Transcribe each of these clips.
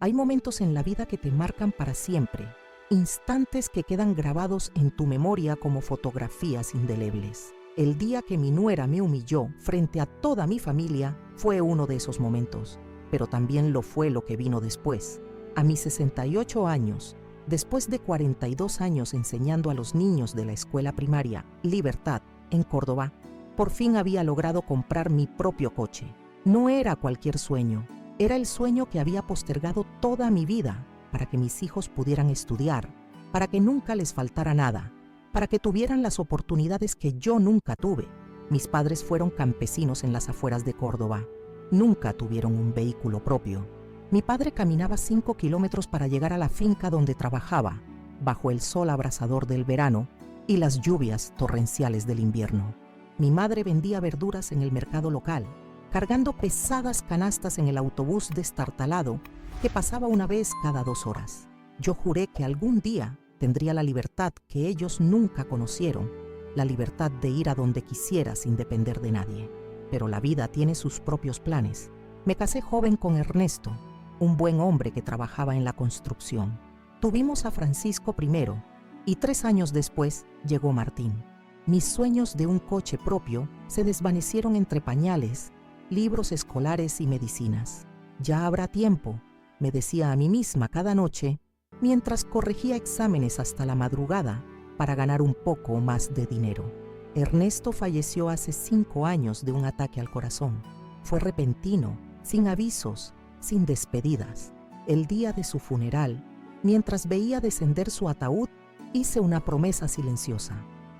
Hay momentos en la vida que te marcan para siempre, instantes que quedan grabados en tu memoria como fotografías indelebles. El día que mi nuera me humilló frente a toda mi familia fue uno de esos momentos, pero también lo fue lo que vino después. A mis 68 años, después de 42 años enseñando a los niños de la escuela primaria Libertad, en Córdoba, por fin había logrado comprar mi propio coche. No era cualquier sueño, era el sueño que había postergado toda mi vida para que mis hijos pudieran estudiar, para que nunca les faltara nada, para que tuvieran las oportunidades que yo nunca tuve. Mis padres fueron campesinos en las afueras de Córdoba. Nunca tuvieron un vehículo propio. Mi padre caminaba 5 kilómetros para llegar a la finca donde trabajaba, bajo el sol abrasador del verano y las lluvias torrenciales del invierno. Mi madre vendía verduras en el mercado local, cargando pesadas canastas en el autobús destartalado que pasaba una vez cada 2 horas. Yo juré que algún día tendría la libertad que ellos nunca conocieron, la libertad de ir a donde quisiera sin depender de nadie. Pero la vida tiene sus propios planes. Me casé joven con Ernesto, un buen hombre que trabajaba en la construcción. Tuvimos a Francisco primero y 3 años después llegó Martín. Mis sueños de un coche propio se desvanecieron entre pañales, libros escolares y medicinas. Ya habrá tiempo, me decía a mí misma cada noche, mientras corregía exámenes hasta la madrugada para ganar un poco más de dinero. Ernesto falleció hace 5 años de un ataque al corazón. Fue repentino, sin avisos, sin despedidas. El día de su funeral, mientras veía descender su ataúd, hice una promesa silenciosa.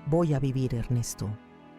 Voy a vivir, Ernesto.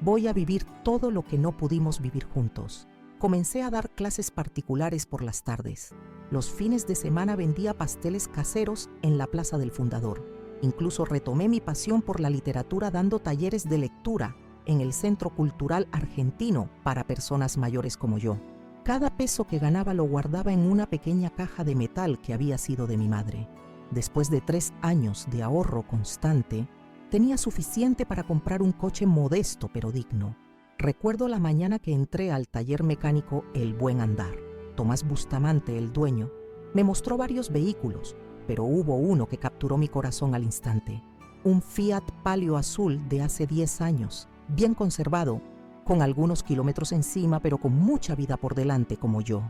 Voy a vivir todo lo que no pudimos vivir juntos. Comencé a dar clases particulares por las tardes. Los fines de semana vendía pasteles caseros en la Plaza del Fundador. Incluso retomé mi pasión por la literatura dando talleres de lectura en el Centro Cultural Argentino para personas mayores como yo. Cada peso que ganaba lo guardaba en una pequeña caja de metal que había sido de mi madre. Después de 3 años de ahorro constante, tenía suficiente para comprar un coche modesto pero digno. Recuerdo la mañana que entré al taller mecánico El Buen Andar. Tomás Bustamante, el dueño, me mostró varios vehículos, pero hubo uno que capturó mi corazón al instante. Un Fiat Palio azul de hace 10 años, bien conservado, con algunos kilómetros encima, pero con mucha vida por delante como yo.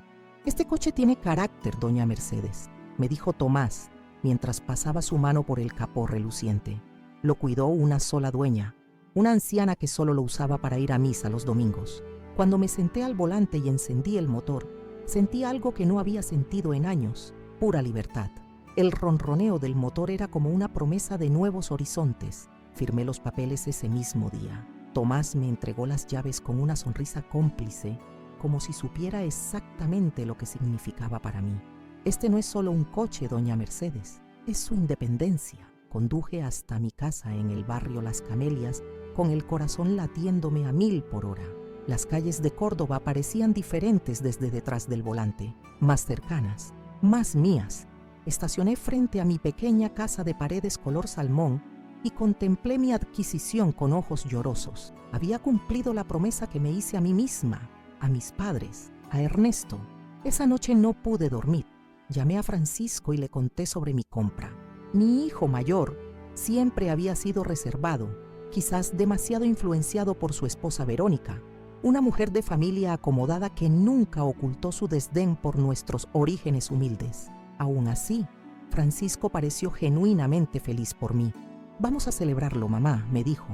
Este coche tiene carácter, doña Mercedes, me dijo Tomás, mientras pasaba su mano por el capó reluciente. Lo cuidó una sola dueña, una anciana que solo lo usaba para ir a misa los domingos. Cuando me senté al volante y encendí el motor, sentí algo que no había sentido en años, pura libertad. El ronroneo del motor era como una promesa de nuevos horizontes. Firmé los papeles ese mismo día. Tomás me entregó las llaves con una sonrisa cómplice, como si supiera exactamente lo que significaba para mí. Este no es solo un coche, doña Mercedes, es su independencia. Conduje hasta mi casa en el barrio Las Camelias, con el corazón latiéndome a 1000 por hora. Las calles de Córdoba parecían diferentes desde detrás del volante, más cercanas, más mías. Estacioné frente a mi pequeña casa de paredes color salmón y contemplé mi adquisición con ojos llorosos. Había cumplido la promesa que me hice a mí misma, a mis padres, a Ernesto. Esa noche no pude dormir. Llamé a Francisco y le conté sobre mi compra. Mi hijo mayor siempre había sido reservado, quizás demasiado influenciado por su esposa Verónica, una mujer de familia acomodada que nunca ocultó su desdén por nuestros orígenes humildes. Aún así, Francisco pareció genuinamente feliz por mí. «Vamos a celebrarlo, mamá», me dijo.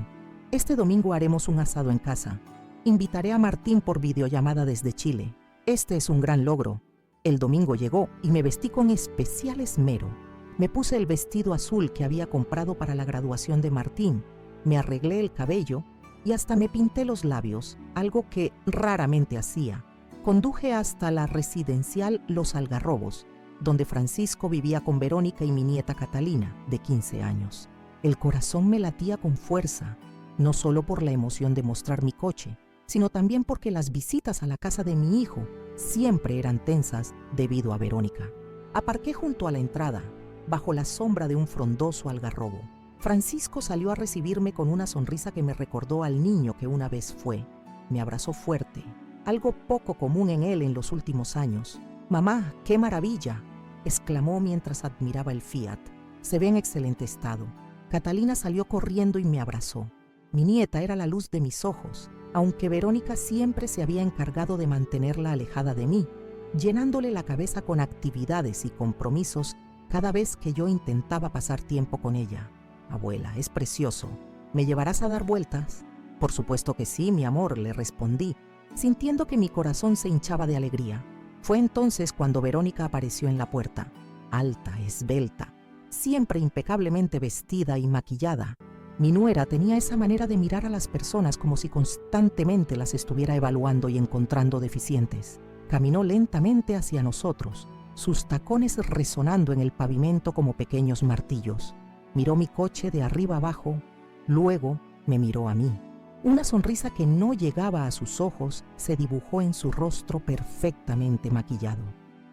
«Este domingo haremos un asado en casa. Invitaré a Martín por videollamada desde Chile. Este es un gran logro». El domingo llegó y me vestí con especial esmero. Me puse el vestido azul que había comprado para la graduación de Martín, me arreglé el cabello y hasta me pinté los labios, algo que raramente hacía. Conduje hasta la residencial Los Algarrobos, donde Francisco vivía con Verónica y mi nieta Catalina, de 15 años. El corazón me latía con fuerza, no solo por la emoción de mostrar mi coche, sino también porque las visitas a la casa de mi hijo siempre eran tensas debido a Verónica. Aparqué junto a la entrada, bajo la sombra de un frondoso algarrobo. Francisco salió a recibirme con una sonrisa que me recordó al niño que una vez fue. Me abrazó fuerte, algo poco común en él en los últimos años. «Mamá, qué maravilla», exclamó mientras admiraba el Fiat. Se ve en excelente estado. Catalina salió corriendo y me abrazó. Mi nieta era la luz de mis ojos, aunque Verónica siempre se había encargado de mantenerla alejada de mí, llenándole la cabeza con actividades y compromisos cada vez que yo intentaba pasar tiempo con ella. Abuela, es precioso. ¿Me llevarás a dar vueltas? Por supuesto que sí, mi amor, le respondí, sintiendo que mi corazón se hinchaba de alegría. Fue entonces cuando Verónica apareció en la puerta, alta, esbelta, siempre impecablemente vestida y maquillada. Mi nuera tenía esa manera de mirar a las personas como si constantemente las estuviera evaluando y encontrando deficientes. Caminó lentamente hacia nosotros, sus tacones resonando en el pavimento como pequeños martillos. Miró mi coche de arriba abajo, luego me miró a mí. Una sonrisa que no llegaba a sus ojos se dibujó en su rostro perfectamente maquillado.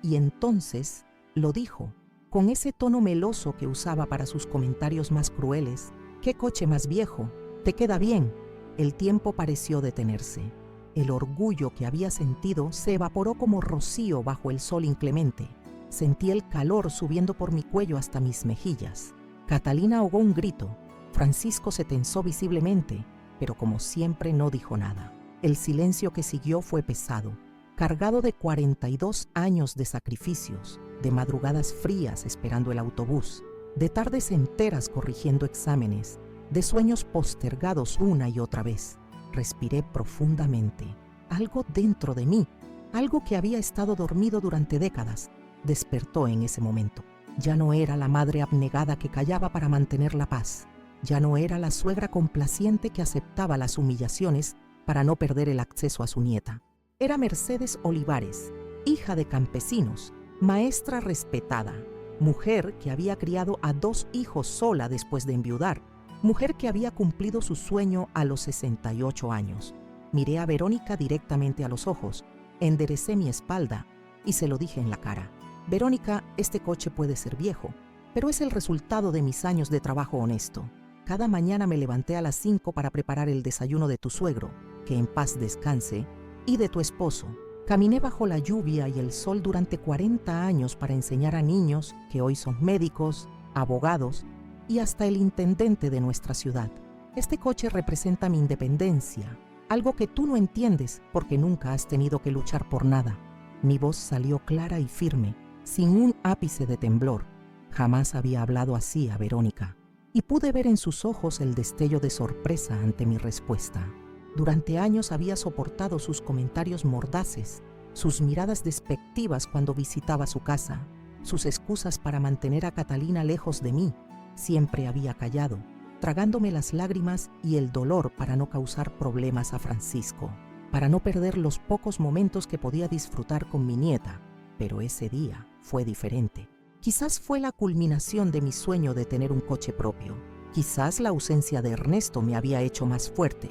Y entonces lo dijo, con ese tono meloso que usaba para sus comentarios más crueles. «¿Qué coche más viejo? ¿Te queda bien?» El tiempo pareció detenerse. El orgullo que había sentido se evaporó como rocío bajo el sol inclemente. Sentí el calor subiendo por mi cuello hasta mis mejillas. Catalina ahogó un grito. Francisco se tensó visiblemente, pero como siempre no dijo nada. El silencio que siguió fue pesado, cargado de 42 años de sacrificios, de madrugadas frías esperando el autobús, de tardes enteras corrigiendo exámenes, de sueños postergados una y otra vez. Respiré profundamente. Algo dentro de mí, algo que había estado dormido durante décadas, despertó en ese momento. Ya no era la madre abnegada que callaba para mantener la paz. Ya no era la suegra complaciente que aceptaba las humillaciones para no perder el acceso a su nieta. Era Mercedes Olivares, hija de campesinos, maestra respetada, mujer que había criado a 2 hijos sola después de enviudar, mujer que había cumplido su sueño a los 68 años. Miré a Verónica directamente a los ojos, enderecé mi espalda y se lo dije en la cara. Verónica, este coche puede ser viejo, pero es el resultado de mis años de trabajo honesto. Cada mañana me levanté a las 5 para preparar el desayuno de tu suegro, que en paz descanse, y de tu esposo. Caminé bajo la lluvia y el sol durante 40 años para enseñar a niños que hoy son médicos, abogados y hasta el intendente de nuestra ciudad. Este coche representa mi independencia, algo que tú no entiendes porque nunca has tenido que luchar por nada. Mi voz salió clara y firme, sin un ápice de temblor. Jamás había hablado así a Verónica, y pude ver en sus ojos el destello de sorpresa ante mi respuesta. Durante años había soportado sus comentarios mordaces, sus miradas despectivas cuando visitaba su casa, sus excusas para mantener a Catalina lejos de mí. Siempre había callado, tragándome las lágrimas y el dolor para no causar problemas a Francisco, para no perder los pocos momentos que podía disfrutar con mi nieta. Pero ese día fue diferente. Quizás fue la culminación de mi sueño de tener un coche propio. Quizás la ausencia de Ernesto me había hecho más fuerte.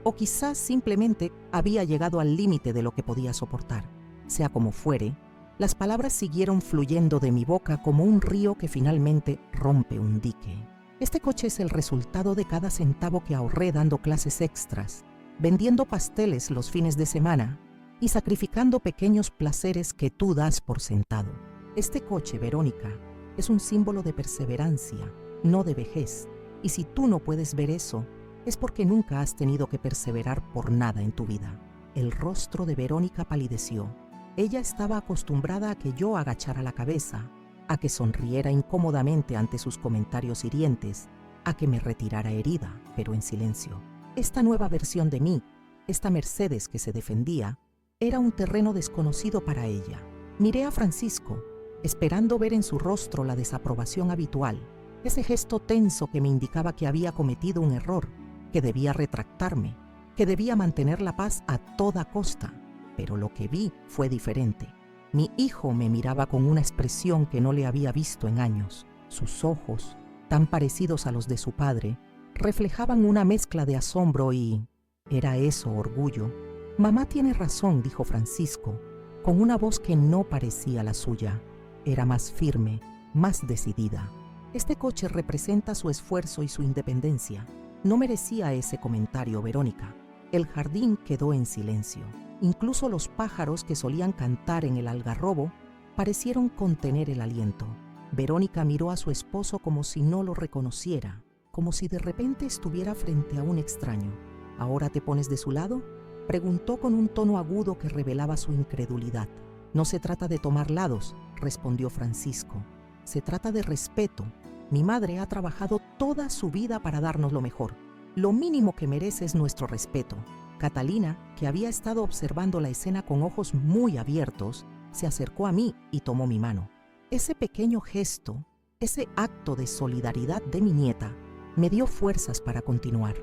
O quizás simplemente había llegado al límite de lo que podía soportar. Sea como fuere, las palabras siguieron fluyendo de mi boca como un río que finalmente rompe un dique. Este coche es el resultado de cada centavo que ahorré dando clases extras, vendiendo pasteles los fines de semana y sacrificando pequeños placeres que tú das por sentado. Este coche, Verónica, es un símbolo de perseverancia, no de vejez. Y si tú no puedes ver eso, es porque nunca has tenido que perseverar por nada en tu vida. El rostro de Verónica palideció. Ella estaba acostumbrada a que yo agachara la cabeza, a que sonriera incómodamente ante sus comentarios hirientes, a que me retirara herida, pero en silencio. Esta nueva versión de mí, esta Mercedes que se defendía, era un terreno desconocido para ella. Miré a Francisco, esperando ver en su rostro la desaprobación habitual, ese gesto tenso que me indicaba que había cometido un error, que debía retractarme, que debía mantener la paz a toda costa. Pero lo que vi fue diferente. Mi hijo me miraba con una expresión que no le había visto en años. Sus ojos, tan parecidos a los de su padre, reflejaban una mezcla de asombro y... ¿era eso orgullo? Mamá tiene razón, dijo Francisco, con una voz que no parecía la suya. Era más firme, más decidida. Este coche representa su esfuerzo y su independencia. No merecía ese comentario, Verónica. El jardín quedó en silencio. Incluso los pájaros que solían cantar en el algarrobo parecieron contener el aliento. Verónica miró a su esposo como si no lo reconociera, como si de repente estuviera frente a un extraño. ¿Ahora te pones de su lado?, preguntó con un tono agudo que revelaba su incredulidad. No se trata de tomar lados, respondió Francisco. Se trata de respeto. Mi madre ha trabajado toda su vida para darnos lo mejor. Lo mínimo que merece es nuestro respeto. Catalina, que había estado observando la escena con ojos muy abiertos, se acercó a mí y tomó mi mano. Ese pequeño gesto, ese acto de solidaridad de mi nieta, me dio fuerzas para continuar.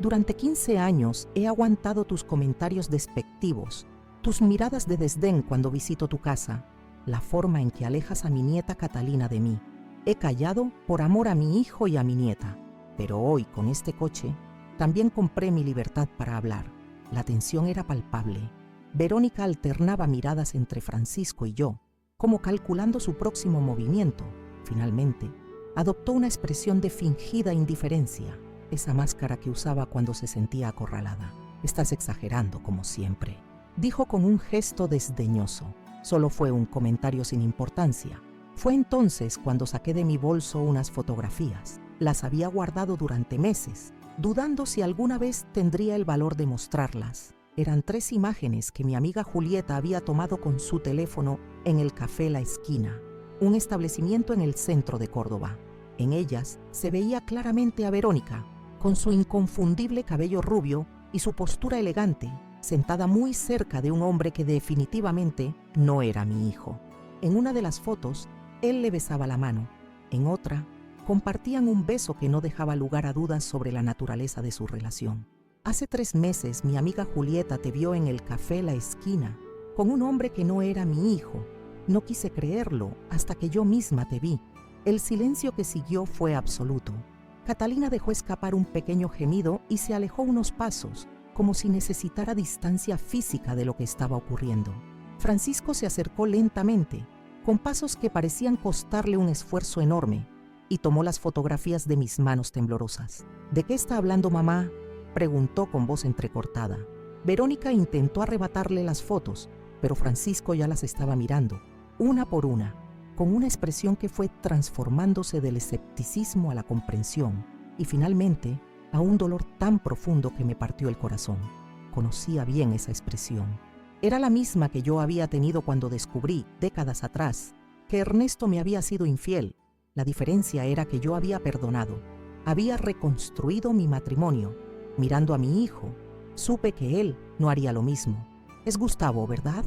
Durante 15 años he aguantado tus comentarios despectivos, tus miradas de desdén cuando visito tu casa, la forma en que alejas a mi nieta Catalina de mí. He callado por amor a mi hijo y a mi nieta, pero hoy con este coche también compré mi libertad para hablar. La tensión era palpable. Verónica alternaba miradas entre Francisco y yo, como calculando su próximo movimiento. Finalmente, adoptó una expresión de fingida indiferencia, esa máscara que usaba cuando se sentía acorralada. Estás exagerando, como siempre, dijo con un gesto desdeñoso. Solo fue un comentario sin importancia. Fue entonces cuando saqué de mi bolso unas fotografías. Las había guardado durante meses, dudando si alguna vez tendría el valor de mostrarlas. Eran 3 imágenes que mi amiga Julieta había tomado con su teléfono en el Café La Esquina, un establecimiento en el centro de Córdoba. En ellas se veía claramente a Verónica, con su inconfundible cabello rubio y su postura elegante, sentada muy cerca de un hombre que definitivamente no era mi hijo. En una de las fotos, él le besaba la mano. En otra, compartían un beso que no dejaba lugar a dudas sobre la naturaleza de su relación. Hace 3 meses mi amiga Julieta te vio en el Café La Esquina con un hombre que no era mi hijo. No quise creerlo hasta que yo misma te vi. El silencio que siguió fue absoluto. Catalina dejó escapar un pequeño gemido y se alejó unos pasos, como si necesitara distancia física de lo que estaba ocurriendo. Francisco se acercó lentamente, con pasos que parecían costarle un esfuerzo enorme, y tomó las fotografías de mis manos temblorosas. ¿De qué está hablando mamá?, preguntó con voz entrecortada. Verónica intentó arrebatarle las fotos, pero Francisco ya las estaba mirando, una por una, con una expresión que fue transformándose del escepticismo a la comprensión y finalmente a un dolor tan profundo que me partió el corazón. Conocía bien esa expresión. Era la misma que yo había tenido cuando descubrí, décadas atrás, que Ernesto me había sido infiel. La diferencia era que yo había perdonado, había reconstruido mi matrimonio. Mirando a mi hijo, supe que él no haría lo mismo. ¿Es Gustavo, verdad?,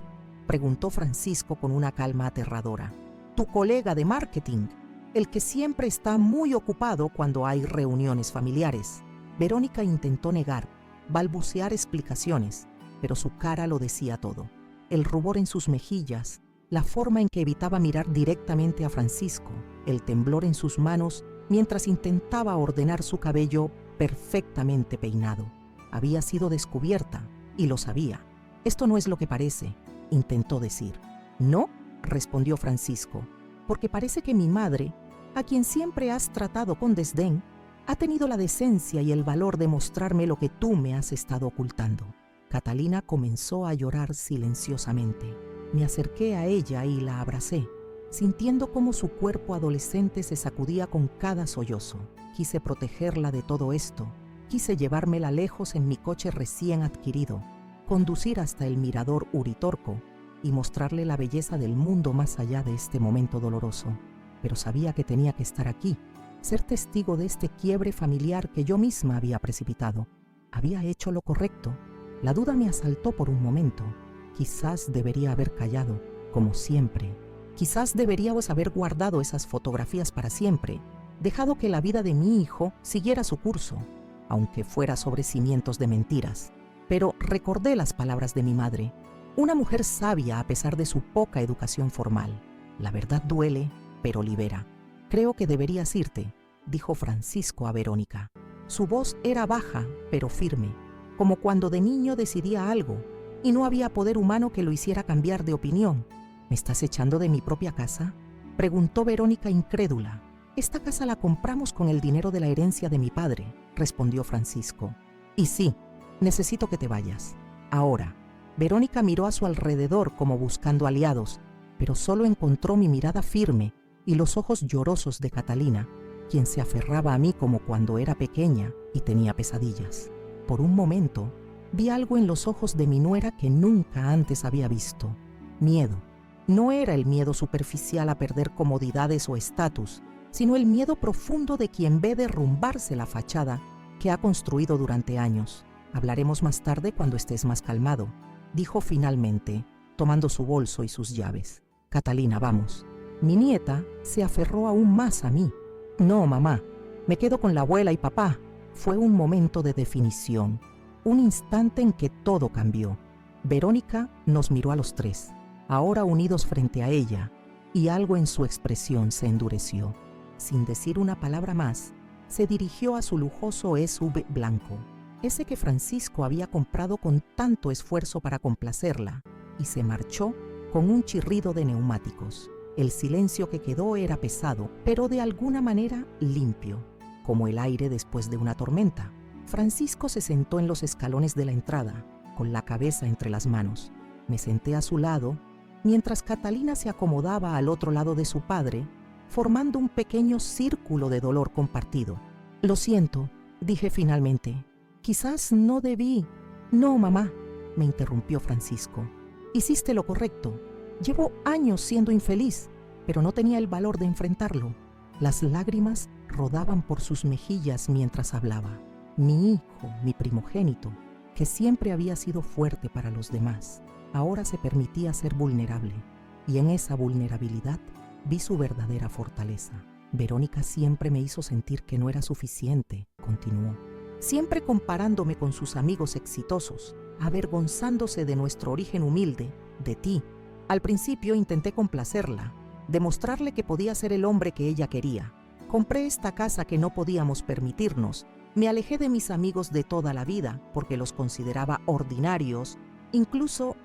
preguntó Francisco con una calma aterradora. Tu colega de marketing, el que siempre está muy ocupado cuando hay reuniones familiares. Verónica intentó negar, balbucear explicaciones, pero su cara lo decía todo. El rubor en sus mejillas, la forma en que evitaba mirar directamente a Francisco, el temblor en sus manos mientras intentaba ordenar su cabello perfectamente peinado. Había sido descubierta y lo sabía. Esto no es lo que parece, intentó decir. No, respondió Francisco, porque parece que mi madre, a quien siempre has tratado con desdén, ha tenido la decencia y el valor de mostrarme lo que tú me has estado ocultando. Catalina comenzó a llorar silenciosamente. Me acerqué a ella y la abracé, sintiendo cómo su cuerpo adolescente se sacudía con cada sollozo. Quise protegerla de todo esto. Quise llevármela lejos en mi coche recién adquirido, conducir hasta el mirador Uritorco y mostrarle la belleza del mundo más allá de este momento doloroso. Pero sabía que tenía que estar aquí, ser testigo de este quiebre familiar que yo misma había precipitado. ¿Había hecho lo correcto? La duda me asaltó por un momento. Quizás debería haber callado, como siempre. Quizás deberíamos haber guardado esas fotografías para siempre, dejado que la vida de mi hijo siguiera su curso, aunque fuera sobre cimientos de mentiras. Pero recordé las palabras de mi madre, una mujer sabia a pesar de su poca educación formal. La verdad duele, pero libera. Creo que deberías irte, dijo Francisco a Verónica. Su voz era baja, pero firme, como cuando de niño decidía algo y no había poder humano que lo hiciera cambiar de opinión. ¿Me estás echando de mi propia casa?, preguntó Verónica incrédula. Esta casa la compramos con el dinero de la herencia de mi padre, respondió Francisco. Y sí, necesito que te vayas. Ahora. Verónica miró a su alrededor como buscando aliados, pero solo encontró mi mirada firme y los ojos llorosos de Catalina, quien se aferraba a mí como cuando era pequeña y tenía pesadillas. Por un momento, vi algo en los ojos de mi nuera que nunca antes había visto: miedo. No era el miedo superficial a perder comodidades o estatus, sino el miedo profundo de quien ve derrumbarse la fachada que ha construido durante años. Hablaremos más tarde cuando estés más calmado, dijo finalmente, tomando su bolso y sus llaves. Catalina, vamos. Mi nieta se aferró aún más a mí. No, mamá, me quedo con la abuela y papá. Fue un momento de definición, un instante en que todo cambió. Verónica nos miró a los tres, ahora unidos frente a ella, y algo en su expresión se endureció. Sin decir una palabra más, se dirigió a su lujoso SUV blanco, ese que Francisco había comprado con tanto esfuerzo para complacerla, y se marchó con un chirrido de neumáticos. El silencio que quedó era pesado, pero de alguna manera limpio, como el aire después de una tormenta. Francisco se sentó en los escalones de la entrada, con la cabeza entre las manos. Me senté a su lado, mientras Catalina se acomodaba al otro lado de su padre, formando un pequeño círculo de dolor compartido. Lo siento, dije finalmente. Quizás no debí. No, mamá, me interrumpió Francisco. Hiciste lo correcto. Llevo años siendo infeliz, pero no tenía el valor de enfrentarlo. Las lágrimas rodaban por sus mejillas mientras hablaba. Mi hijo, mi primogénito, que siempre había sido fuerte para los demás, ahora se permitía ser vulnerable, y en esa vulnerabilidad vi su verdadera fortaleza. Verónica siempre me hizo sentir que no era suficiente, continuó, siempre comparándome con sus amigos exitosos, avergonzándose de nuestro origen humilde, de ti. Al principio intenté complacerla, demostrarle que podía ser el hombre que ella quería. Compré esta casa que no podíamos permitirnos, me alejé de mis amigos de toda la vida porque los consideraba ordinarios, incluso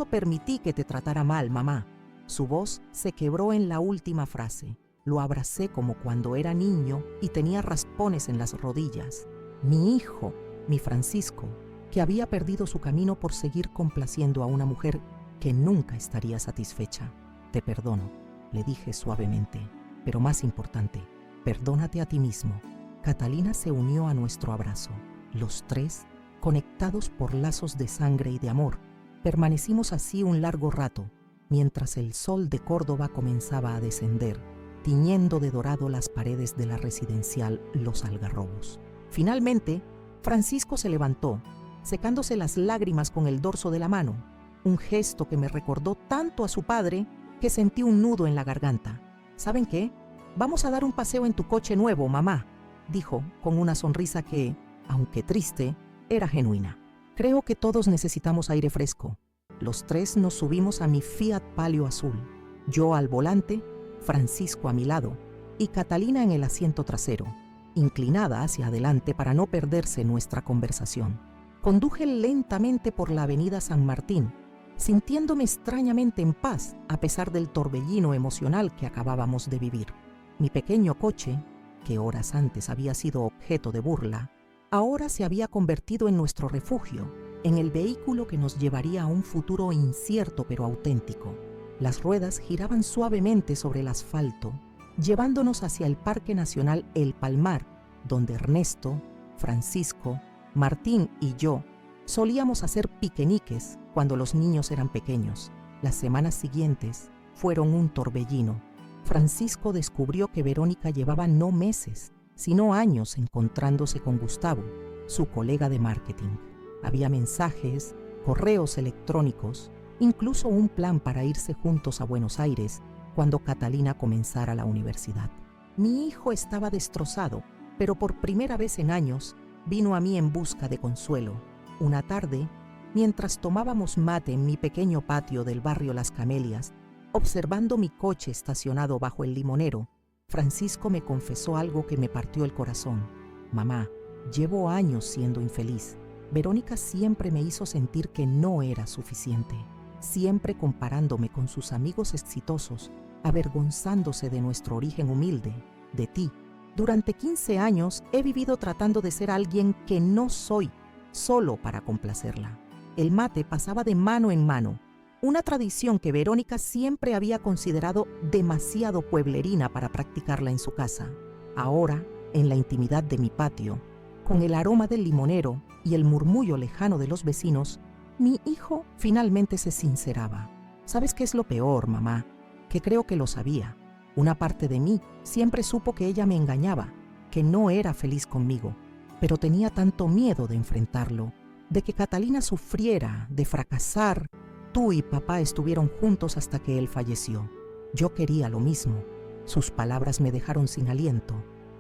permití que te tratara mal, mamá. Su voz se quebró en la última frase. Lo abracé como cuando era niño y tenía raspones en las rodillas. Mi hijo, mi Francisco, que había perdido su camino por seguir complaciendo a una mujer que nunca estaría satisfecha. Te perdono, le dije suavemente, pero más importante, perdónate a ti mismo. Catalina se unió a nuestro abrazo. Los tres, conectados por lazos de sangre y de amor, permanecimos así un largo rato, mientras el sol de Córdoba comenzaba a descender, tiñendo de dorado las paredes de la residencial Los Algarrobos. Finalmente, Francisco se levantó, secándose las lágrimas con el dorso de la mano, un gesto que me recordó tanto a su padre que sentí un nudo en la garganta. ¿Saben qué? Vamos a dar un paseo en tu coche nuevo, mamá, dijo con una sonrisa que, aunque triste, era genuina. Creo que todos necesitamos aire fresco. Los tres nos subimos a mi Fiat Palio azul, yo al volante, Francisco a mi lado y Catalina en el asiento trasero, inclinada hacia adelante para no perderse nuestra conversación. Conduje lentamente por la avenida San Martín, sintiéndome extrañamente en paz a pesar del torbellino emocional que acabábamos de vivir. Mi pequeño coche, que horas antes había sido objeto de burla, ahora se había convertido en nuestro refugio, en el vehículo que nos llevaría a un futuro incierto pero auténtico. Las ruedas giraban suavemente sobre el asfalto, llevándonos hacia el Parque Nacional El Palmar, donde Ernesto, Francisco, Martín y yo solíamos hacer piqueniques cuando los niños eran pequeños. Las semanas siguientes fueron un torbellino. Francisco descubrió que Verónica llevaba no meses, sino años encontrándose con Gustavo, su colega de marketing. Había mensajes, correos electrónicos, incluso un plan para irse juntos a Buenos Aires cuando Catalina comenzara la universidad. Mi hijo estaba destrozado, pero por primera vez en años vino a mí en busca de consuelo. Una tarde, mientras tomábamos mate en mi pequeño patio del barrio Las Camelias, observando mi coche estacionado bajo el limonero, Francisco me confesó algo que me partió el corazón. Mamá, llevo años siendo infeliz. Verónica siempre me hizo sentir que no era suficiente, siempre comparándome con sus amigos exitosos, avergonzándose de nuestro origen humilde, de ti. Durante 15 años he vivido tratando de ser alguien que no soy, solo para complacerla. El mate pasaba de mano en mano, una tradición que Verónica siempre había considerado demasiado pueblerina para practicarla en su casa. Ahora, en la intimidad de mi patio, con el aroma del limonero y el murmullo lejano de los vecinos, mi hijo finalmente se sinceraba. ¿Sabes qué es lo peor, mamá? Que creo que lo sabía. Una parte de mí siempre supo que ella me engañaba, que no era feliz conmigo, pero tenía tanto miedo de enfrentarlo, de que Catalina sufriera, de fracasar. Tú y papá estuvieron juntos hasta que él falleció. Yo quería lo mismo. Sus palabras me dejaron sin aliento.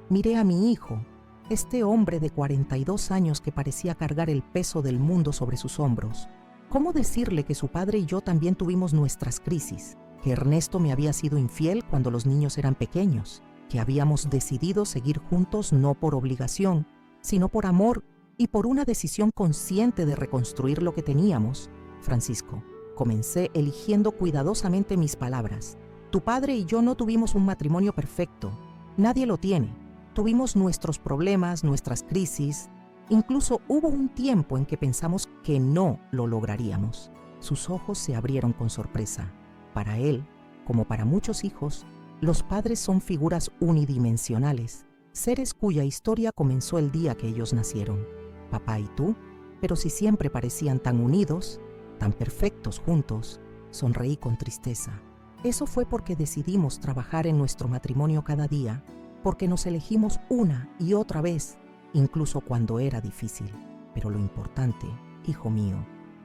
Miré a mi hijo, este hombre de 42 años que parecía cargar el peso del mundo sobre sus hombros. ¿Cómo decirle que su padre y yo también tuvimos nuestras crisis? Que Ernesto me había sido infiel cuando los niños eran pequeños, que habíamos decidido seguir juntos no por obligación, sino por amor y por una decisión consciente de reconstruir lo que teníamos. Francisco, comencé eligiendo cuidadosamente mis palabras. Tu padre y yo no tuvimos un matrimonio perfecto. Nadie lo tiene. Tuvimos nuestros problemas, nuestras crisis. Incluso hubo un tiempo en que pensamos que no lo lograríamos. Sus ojos se abrieron con sorpresa. Para él, como para muchos hijos, los padres son figuras unidimensionales, seres cuya historia comenzó el día que ellos nacieron. Papá y tú, pero si siempre parecían tan unidos, tan perfectos juntos, sonreí con tristeza. Eso fue porque decidimos trabajar en nuestro matrimonio cada día, porque nos elegimos una y otra vez, incluso cuando era difícil. Pero lo importante, hijo mío,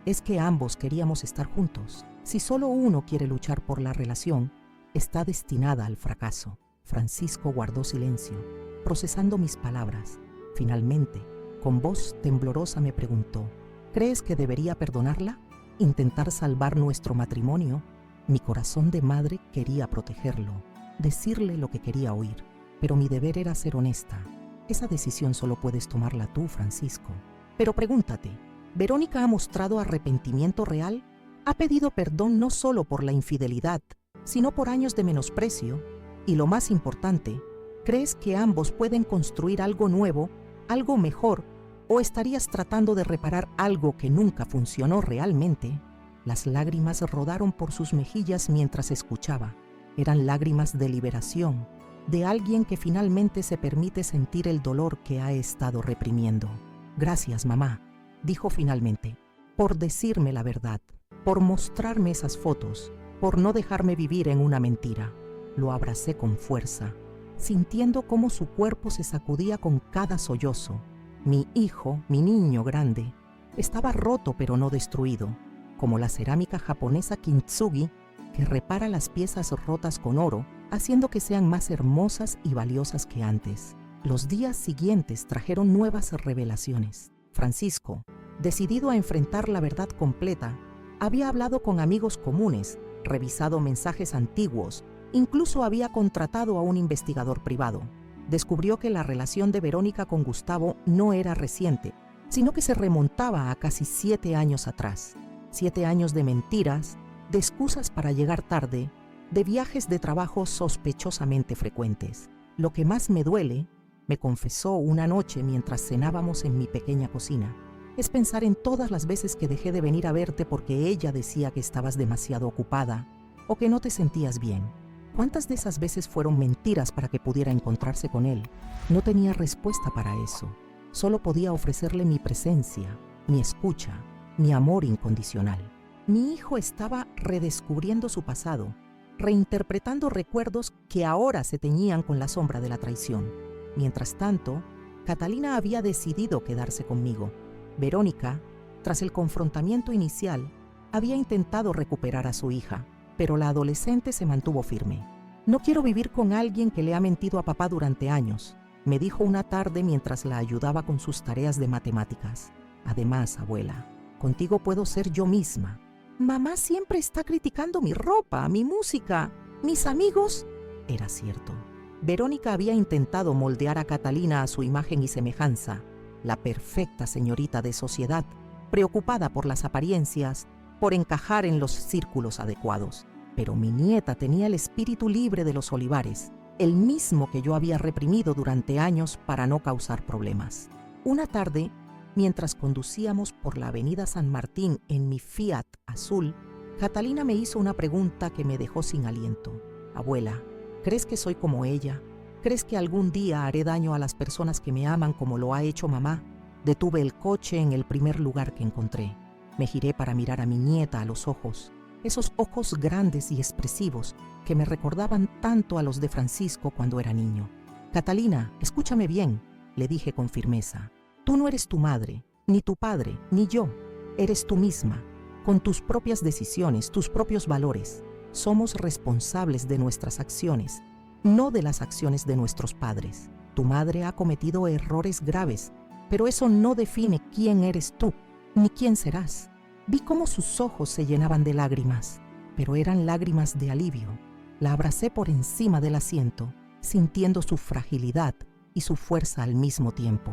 es que ambos queríamos estar juntos. Si solo uno quiere luchar por la relación, está destinada al fracaso. Francisco guardó silencio, procesando mis palabras. Finalmente, con voz temblorosa me preguntó, ¿crees que debería perdonarla? ¿Intentar salvar nuestro matrimonio? Mi corazón de madre quería protegerlo, decirle lo que quería oír, pero mi deber era ser honesta. Esa decisión solo puedes tomarla tú, Francisco. Pero pregúntate, ¿Verónica ha mostrado arrepentimiento real? ¿Ha pedido perdón no solo por la infidelidad, sino por años de menosprecio? Y lo más importante, ¿crees que ambos pueden construir algo nuevo, algo mejor, o estarías tratando de reparar algo que nunca funcionó realmente? Las lágrimas rodaron por sus mejillas mientras escuchaba. Eran lágrimas de liberación, de alguien que finalmente se permite sentir el dolor que ha estado reprimiendo. Gracias, mamá, dijo finalmente, por decirme la verdad, por mostrarme esas fotos, por no dejarme vivir en una mentira. Lo abracé con fuerza, sintiendo cómo su cuerpo se sacudía con cada sollozo. Mi hijo, mi niño grande, estaba roto pero no destruido, como la cerámica japonesa kintsugi que repara las piezas rotas con oro, haciendo que sean más hermosas y valiosas que antes. Los días siguientes trajeron nuevas revelaciones. Francisco, decidido a enfrentar la verdad completa, había hablado con amigos comunes, revisado mensajes antiguos, incluso había contratado a un investigador privado. Descubrió que la relación de Verónica con Gustavo no era reciente, sino que se remontaba a casi 7 años atrás. 7 años de mentiras, de excusas para llegar tarde, de viajes de trabajo sospechosamente frecuentes. Lo que más me duele, me confesó una noche mientras cenábamos en mi pequeña cocina, es pensar en todas las veces que dejé de venir a verte porque ella decía que estabas demasiado ocupada o que no te sentías bien. ¿Cuántas de esas veces fueron mentiras para que pudiera encontrarse con él? No tenía respuesta para eso. Solo podía ofrecerle mi presencia, mi escucha, mi amor incondicional. Mi hijo estaba redescubriendo su pasado, reinterpretando recuerdos que ahora se teñían con la sombra de la traición. Mientras tanto, Catalina había decidido quedarse conmigo. Verónica, tras el confrontamiento inicial, había intentado recuperar a su hija, pero la adolescente se mantuvo firme. No quiero vivir con alguien que le ha mentido a papá durante años, me dijo una tarde mientras la ayudaba con sus tareas de matemáticas. Además, abuela, contigo puedo ser yo misma. Mamá siempre está criticando mi ropa, mi música, mis amigos. Era cierto. Verónica había intentado moldear a Catalina a su imagen y semejanza, la perfecta señorita de sociedad, preocupada por las apariencias, por encajar en los círculos adecuados. Pero mi nieta tenía el espíritu libre de los olivares, el mismo que yo había reprimido durante años para no causar problemas. Una tarde, mientras conducíamos por la avenida San Martín en mi Fiat azul, Catalina me hizo una pregunta que me dejó sin aliento. Abuela, ¿crees que soy como ella? ¿Crees que algún día haré daño a las personas que me aman como lo ha hecho mamá? Detuve el coche en el primer lugar que encontré. Me giré para mirar a mi nieta a los ojos, esos ojos grandes y expresivos que me recordaban tanto a los de Francisco cuando era niño. Catalina, escúchame bien, le dije con firmeza. Tú no eres tu madre, ni tu padre, ni yo. Eres tú misma, con tus propias decisiones, tus propios valores. Somos responsables de nuestras acciones, no de las acciones de nuestros padres. Tu madre ha cometido errores graves, pero eso no define quién eres tú, ni quién serás. Vi cómo sus ojos se llenaban de lágrimas, pero eran lágrimas de alivio. La abracé por encima del asiento, sintiendo su fragilidad y su fuerza al mismo tiempo.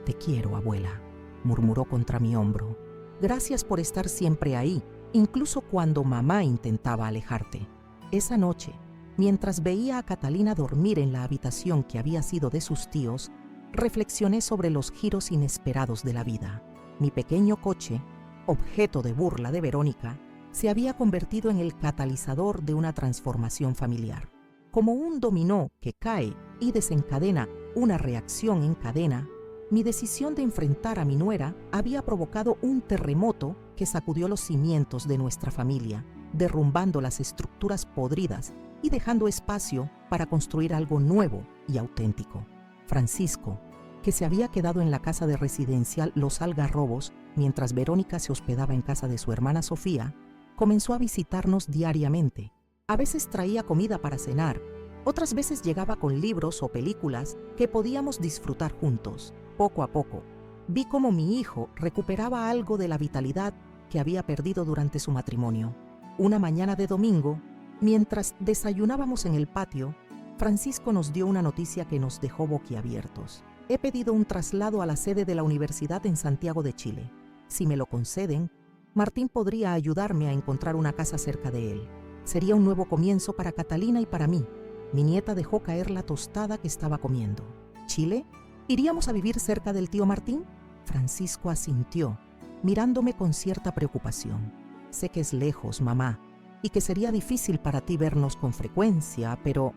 Te quiero, abuela, murmuró contra mi hombro. Gracias por estar siempre ahí, incluso cuando mamá intentaba alejarte. Esa noche, mientras veía a Catalina dormir en la habitación que había sido de sus tíos, reflexioné sobre los giros inesperados de la vida. Mi pequeño coche, objeto de burla de Verónica, se había convertido en el catalizador de una transformación familiar. Como un dominó que cae y desencadena una reacción en cadena, mi decisión de enfrentar a mi nuera había provocado un terremoto que sacudió los cimientos de nuestra familia, derrumbando las estructuras podridas y dejando espacio para construir algo nuevo y auténtico. Francisco, que se había quedado en la casa de residencial Los Algarrobos mientras Verónica se hospedaba en casa de su hermana Sofía, comenzó a visitarnos diariamente. A veces traía comida para cenar, otras veces llegaba con libros o películas que podíamos disfrutar juntos. Poco a poco, vi cómo mi hijo recuperaba algo de la vitalidad que había perdido durante su matrimonio. Una mañana de domingo, mientras desayunábamos en el patio, Francisco nos dio una noticia que nos dejó boquiabiertos. He pedido un traslado a la sede de la universidad en Santiago de Chile. Si me lo conceden, Martín podría ayudarme a encontrar una casa cerca de él. Sería un nuevo comienzo para Catalina y para mí. Mi nieta dejó caer la tostada que estaba comiendo. ¿Chile? ¿Iríamos a vivir cerca del tío Martín? Francisco asintió, mirándome con cierta preocupación. Sé que es lejos, mamá, y que sería difícil para ti vernos con frecuencia, pero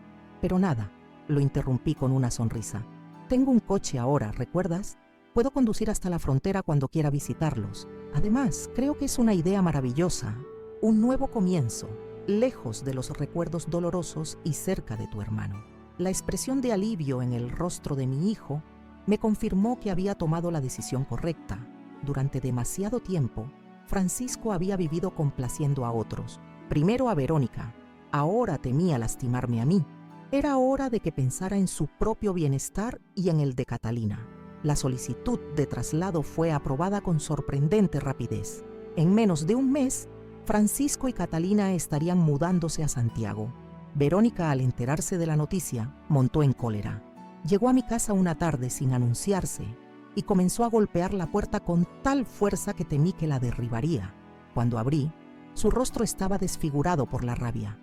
nada, lo interrumpí con una sonrisa. Tengo un coche ahora, ¿recuerdas? Puedo conducir hasta la frontera cuando quiera visitarlos. Además, creo que es una idea maravillosa. Un nuevo comienzo, lejos de los recuerdos dolorosos y cerca de tu hermano. La expresión de alivio en el rostro de mi hijo me confirmó que había tomado la decisión correcta. Durante demasiado tiempo, Francisco había vivido complaciendo a otros. Primero a Verónica, ahora temía lastimarme a mí. Era hora de que pensara en su propio bienestar y en el de Catalina. La solicitud de traslado fue aprobada con sorprendente rapidez. En menos de un mes, Francisco y Catalina estarían mudándose a Santiago. Verónica, al enterarse de la noticia, montó en cólera. Llegó a mi casa una tarde sin anunciarse y comenzó a golpear la puerta con tal fuerza que temí que la derribaría. Cuando abrí, su rostro estaba desfigurado por la rabia.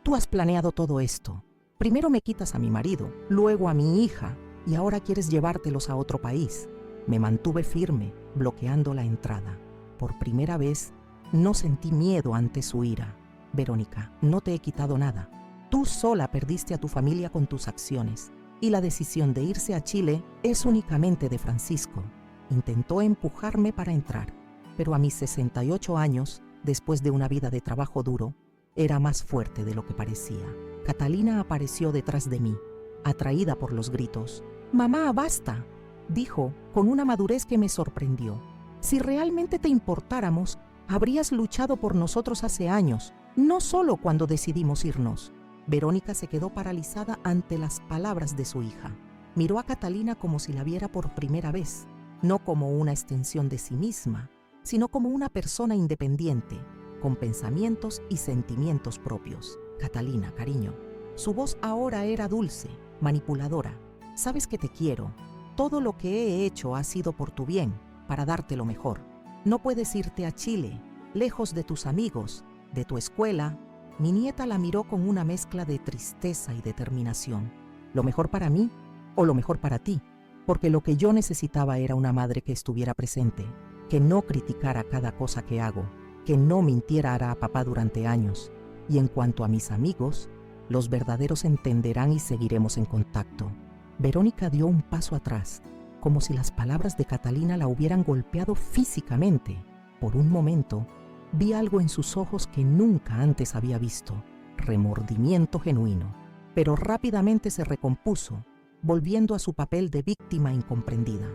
Tú has planeado todo esto. Primero me quitas a mi marido, luego a mi hija, y ahora quieres llevártelos a otro país. Me mantuve firme, bloqueando la entrada. Por primera vez, no sentí miedo ante su ira. Verónica, no te he quitado nada. Tú sola perdiste a tu familia con tus acciones, y la decisión de irse a Chile es únicamente de Francisco. Intentó empujarme para entrar, pero a mis 68 años, después de una vida de trabajo duro, era más fuerte de lo que parecía. Catalina apareció detrás de mí, atraída por los gritos. «Mamá, basta», dijo con una madurez que me sorprendió. «Si realmente te importáramos, habrías luchado por nosotros hace años, no solo cuando decidimos irnos». Verónica se quedó paralizada ante las palabras de su hija. Miró a Catalina como si la viera por primera vez, no como una extensión de sí misma, sino como una persona independiente, con pensamientos y sentimientos propios. «Catalina, cariño». Su voz ahora era dulce, manipuladora. «Sabes que te quiero. Todo lo que he hecho ha sido por tu bien, para darte lo mejor. No puedes irte a Chile, lejos de tus amigos, de tu escuela». Mi nieta la miró con una mezcla de tristeza y determinación. ¿Lo mejor para mí o lo mejor para ti? Porque lo que yo necesitaba era una madre que estuviera presente, que no criticara cada cosa que hago, que no mintiera a papá durante años. Y en cuanto a mis amigos, los verdaderos entenderán y seguiremos en contacto. Verónica dio un paso atrás, como si las palabras de Catalina la hubieran golpeado físicamente. Por un momento, vi algo en sus ojos que nunca antes había visto, remordimiento genuino. Pero rápidamente se recompuso, volviendo a su papel de víctima incomprendida.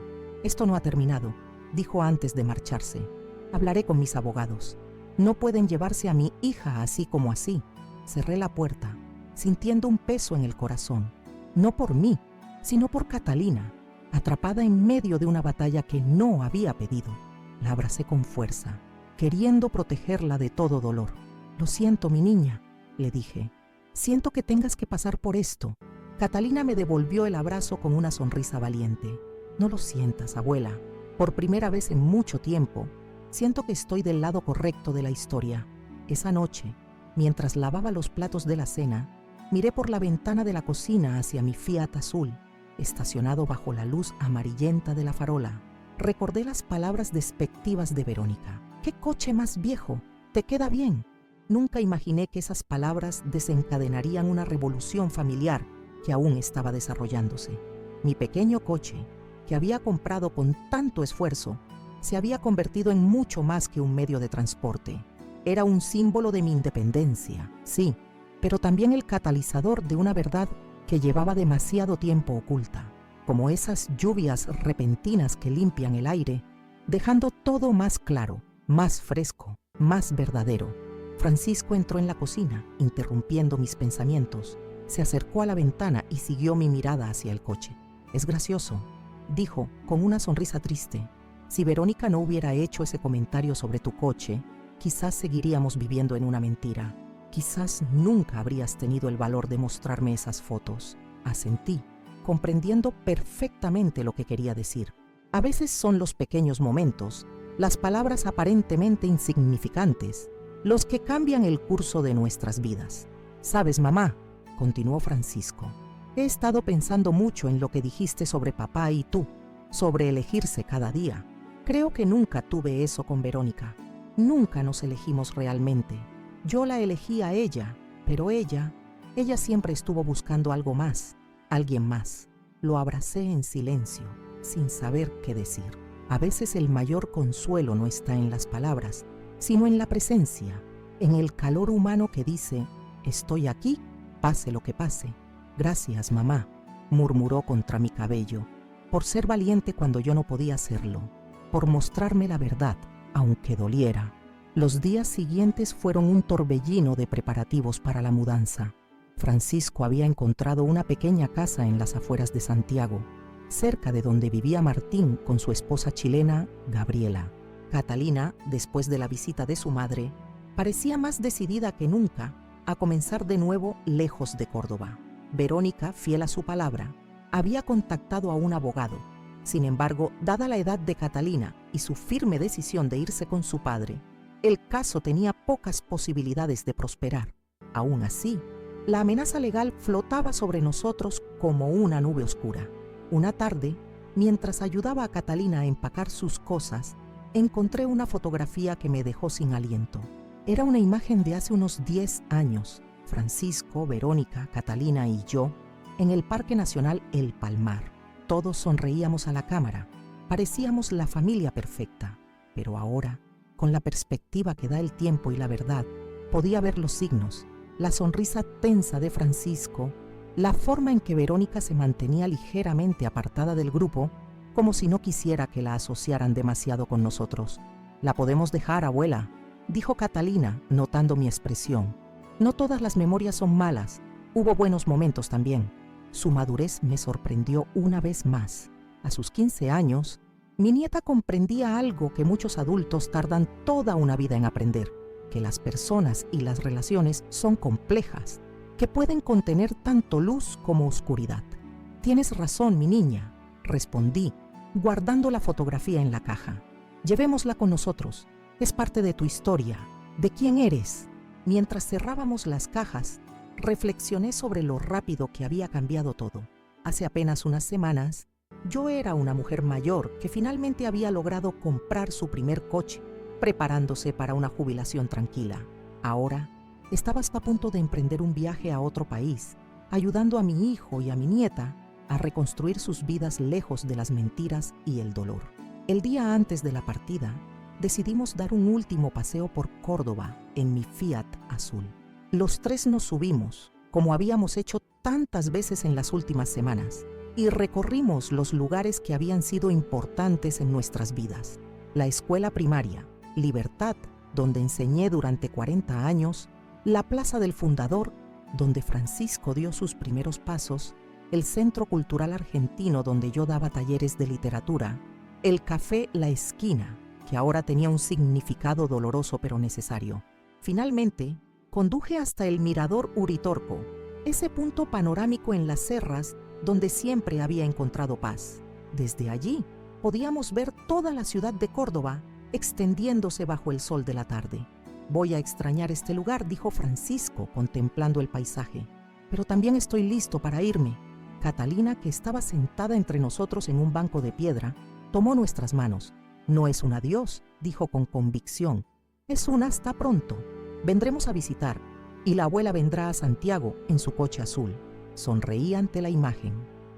«Esto no ha terminado», dijo antes de marcharse. «Hablaré con mis abogados. No pueden llevarse a mi hija así como así». Cerré la puerta, sintiendo un peso en el corazón. No por mí, sino por Catalina, atrapada en medio de una batalla que no había pedido. La abracé con fuerza, queriendo protegerla de todo dolor. «Lo siento, mi niña», le dije. «Siento que tengas que pasar por esto». Catalina me devolvió el abrazo con una sonrisa valiente. «No lo sientas, abuela. Por primera vez en mucho tiempo, siento que estoy del lado correcto de la historia». Esa noche, mientras lavaba los platos de la cena, miré por la ventana de la cocina hacia mi Fiat azul, estacionado bajo la luz amarillenta de la farola. Recordé las palabras despectivas de Verónica. «¿Qué coche más viejo? ¿Te queda bien?». Nunca imaginé que esas palabras desencadenarían una revolución familiar que aún estaba desarrollándose. Mi pequeño coche, que había comprado con tanto esfuerzo, se había convertido en mucho más que un medio de transporte. Era un símbolo de mi independencia, sí, pero también el catalizador de una verdad que llevaba demasiado tiempo oculta, como esas lluvias repentinas que limpian el aire, dejando todo más claro, más fresco, más verdadero. Francisco entró en la cocina, interrumpiendo mis pensamientos. Se acercó a la ventana y siguió mi mirada hacia el coche. «Es gracioso», dijo con una sonrisa triste. «Si Verónica no hubiera hecho ese comentario sobre tu coche, quizás seguiríamos viviendo en una mentira. Quizás nunca habrías tenido el valor de mostrarme esas fotos». Asentí, comprendiendo perfectamente lo que quería decir. A veces son los pequeños momentos, las palabras aparentemente insignificantes, los que cambian el curso de nuestras vidas. «Sabes, mamá», continuó Francisco, «he estado pensando mucho en lo que dijiste sobre papá y tú, sobre elegirse cada día. Creo que nunca tuve eso con Verónica. Nunca nos elegimos realmente. Yo la elegí a ella, pero ella siempre estuvo buscando algo más, alguien más». Lo abracé en silencio, sin saber qué decir. A veces el mayor consuelo no está en las palabras, sino en la presencia, en el calor humano que dice: «Estoy aquí, pase lo que pase». «Gracias, mamá», murmuró contra mi cabello, por ser valiente cuando yo no podía hacerlo, por mostrarme la verdad, aunque doliera. Los días siguientes fueron un torbellino de preparativos para la mudanza. Francisco había encontrado una pequeña casa en las afueras de Santiago, cerca de donde vivía Martín con su esposa chilena, Gabriela. Catalina, después de la visita de su madre, parecía más decidida que nunca a comenzar de nuevo lejos de Córdoba. Verónica, fiel a su palabra, había contactado a un abogado. Sin embargo, dada la edad de Catalina y su firme decisión de irse con su padre, el caso tenía pocas posibilidades de prosperar. Aún así, la amenaza legal flotaba sobre nosotros como una nube oscura. Una tarde, mientras ayudaba a Catalina a empacar sus cosas, encontré una fotografía que me dejó sin aliento. Era una imagen de hace unos 10 años, Francisco, Verónica, Catalina y yo, en el Parque Nacional El Palmar. Todos sonreíamos a la cámara, parecíamos la familia perfecta, pero ahora, con la perspectiva que da el tiempo y la verdad, podía ver los signos, la sonrisa tensa de Francisco, la forma en que Verónica se mantenía ligeramente apartada del grupo, como si no quisiera que la asociaran demasiado con nosotros. «La podemos dejar, abuela», dijo Catalina, notando mi expresión. «No todas las memorias son malas, hubo buenos momentos también». Su madurez me sorprendió una vez más. A sus 15 años, mi nieta comprendía algo que muchos adultos tardan toda una vida en aprender: que las personas y las relaciones son complejas, que pueden contener tanto luz como oscuridad. «Tienes razón, mi niña», respondí, guardando la fotografía en la caja. «Llevémosla con nosotros. Es parte de tu historia, de quién eres». Mientras cerrábamos las cajas, reflexioné sobre lo rápido que había cambiado todo. Hace apenas unas semanas, yo era una mujer mayor que finalmente había logrado comprar su primer coche, preparándose para una jubilación tranquila. Ahora, estaba hasta a punto de emprender un viaje a otro país, ayudando a mi hijo y a mi nieta a reconstruir sus vidas lejos de las mentiras y el dolor. El día antes de la partida, decidimos dar un último paseo por Córdoba en mi Fiat azul. Los tres nos subimos, como habíamos hecho tantas veces en las últimas semanas, y recorrimos los lugares que habían sido importantes en nuestras vidas. La escuela primaria, Libertad, donde enseñé durante 40 años, la Plaza del Fundador, donde Francisco dio sus primeros pasos, el Centro Cultural Argentino, donde yo daba talleres de literatura, el Café La Esquina, que ahora tenía un significado doloroso pero necesario. Finalmente, conduje hasta el Mirador Uritorco, ese punto panorámico en las serras donde siempre había encontrado paz. Desde allí podíamos ver toda la ciudad de Córdoba extendiéndose bajo el sol de la tarde. «Voy a extrañar este lugar», dijo Francisco, contemplando el paisaje. «Pero también estoy listo para irme». Catalina, que estaba sentada entre nosotros en un banco de piedra, tomó nuestras manos. «No es un adiós», dijo con convicción. «Es un hasta pronto. Vendremos a visitar, y la abuela vendrá a Santiago en su coche azul». Sonreí ante la imagen.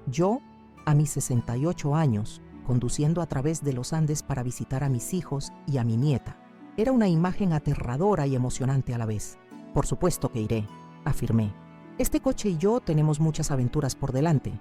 Yo, a mis 68 años, conduciendo a través de los Andes para visitar a mis hijos y a mi nieta. Era una imagen aterradora y emocionante a la vez. «Por supuesto que iré», afirmé. «Este coche y yo tenemos muchas aventuras por delante».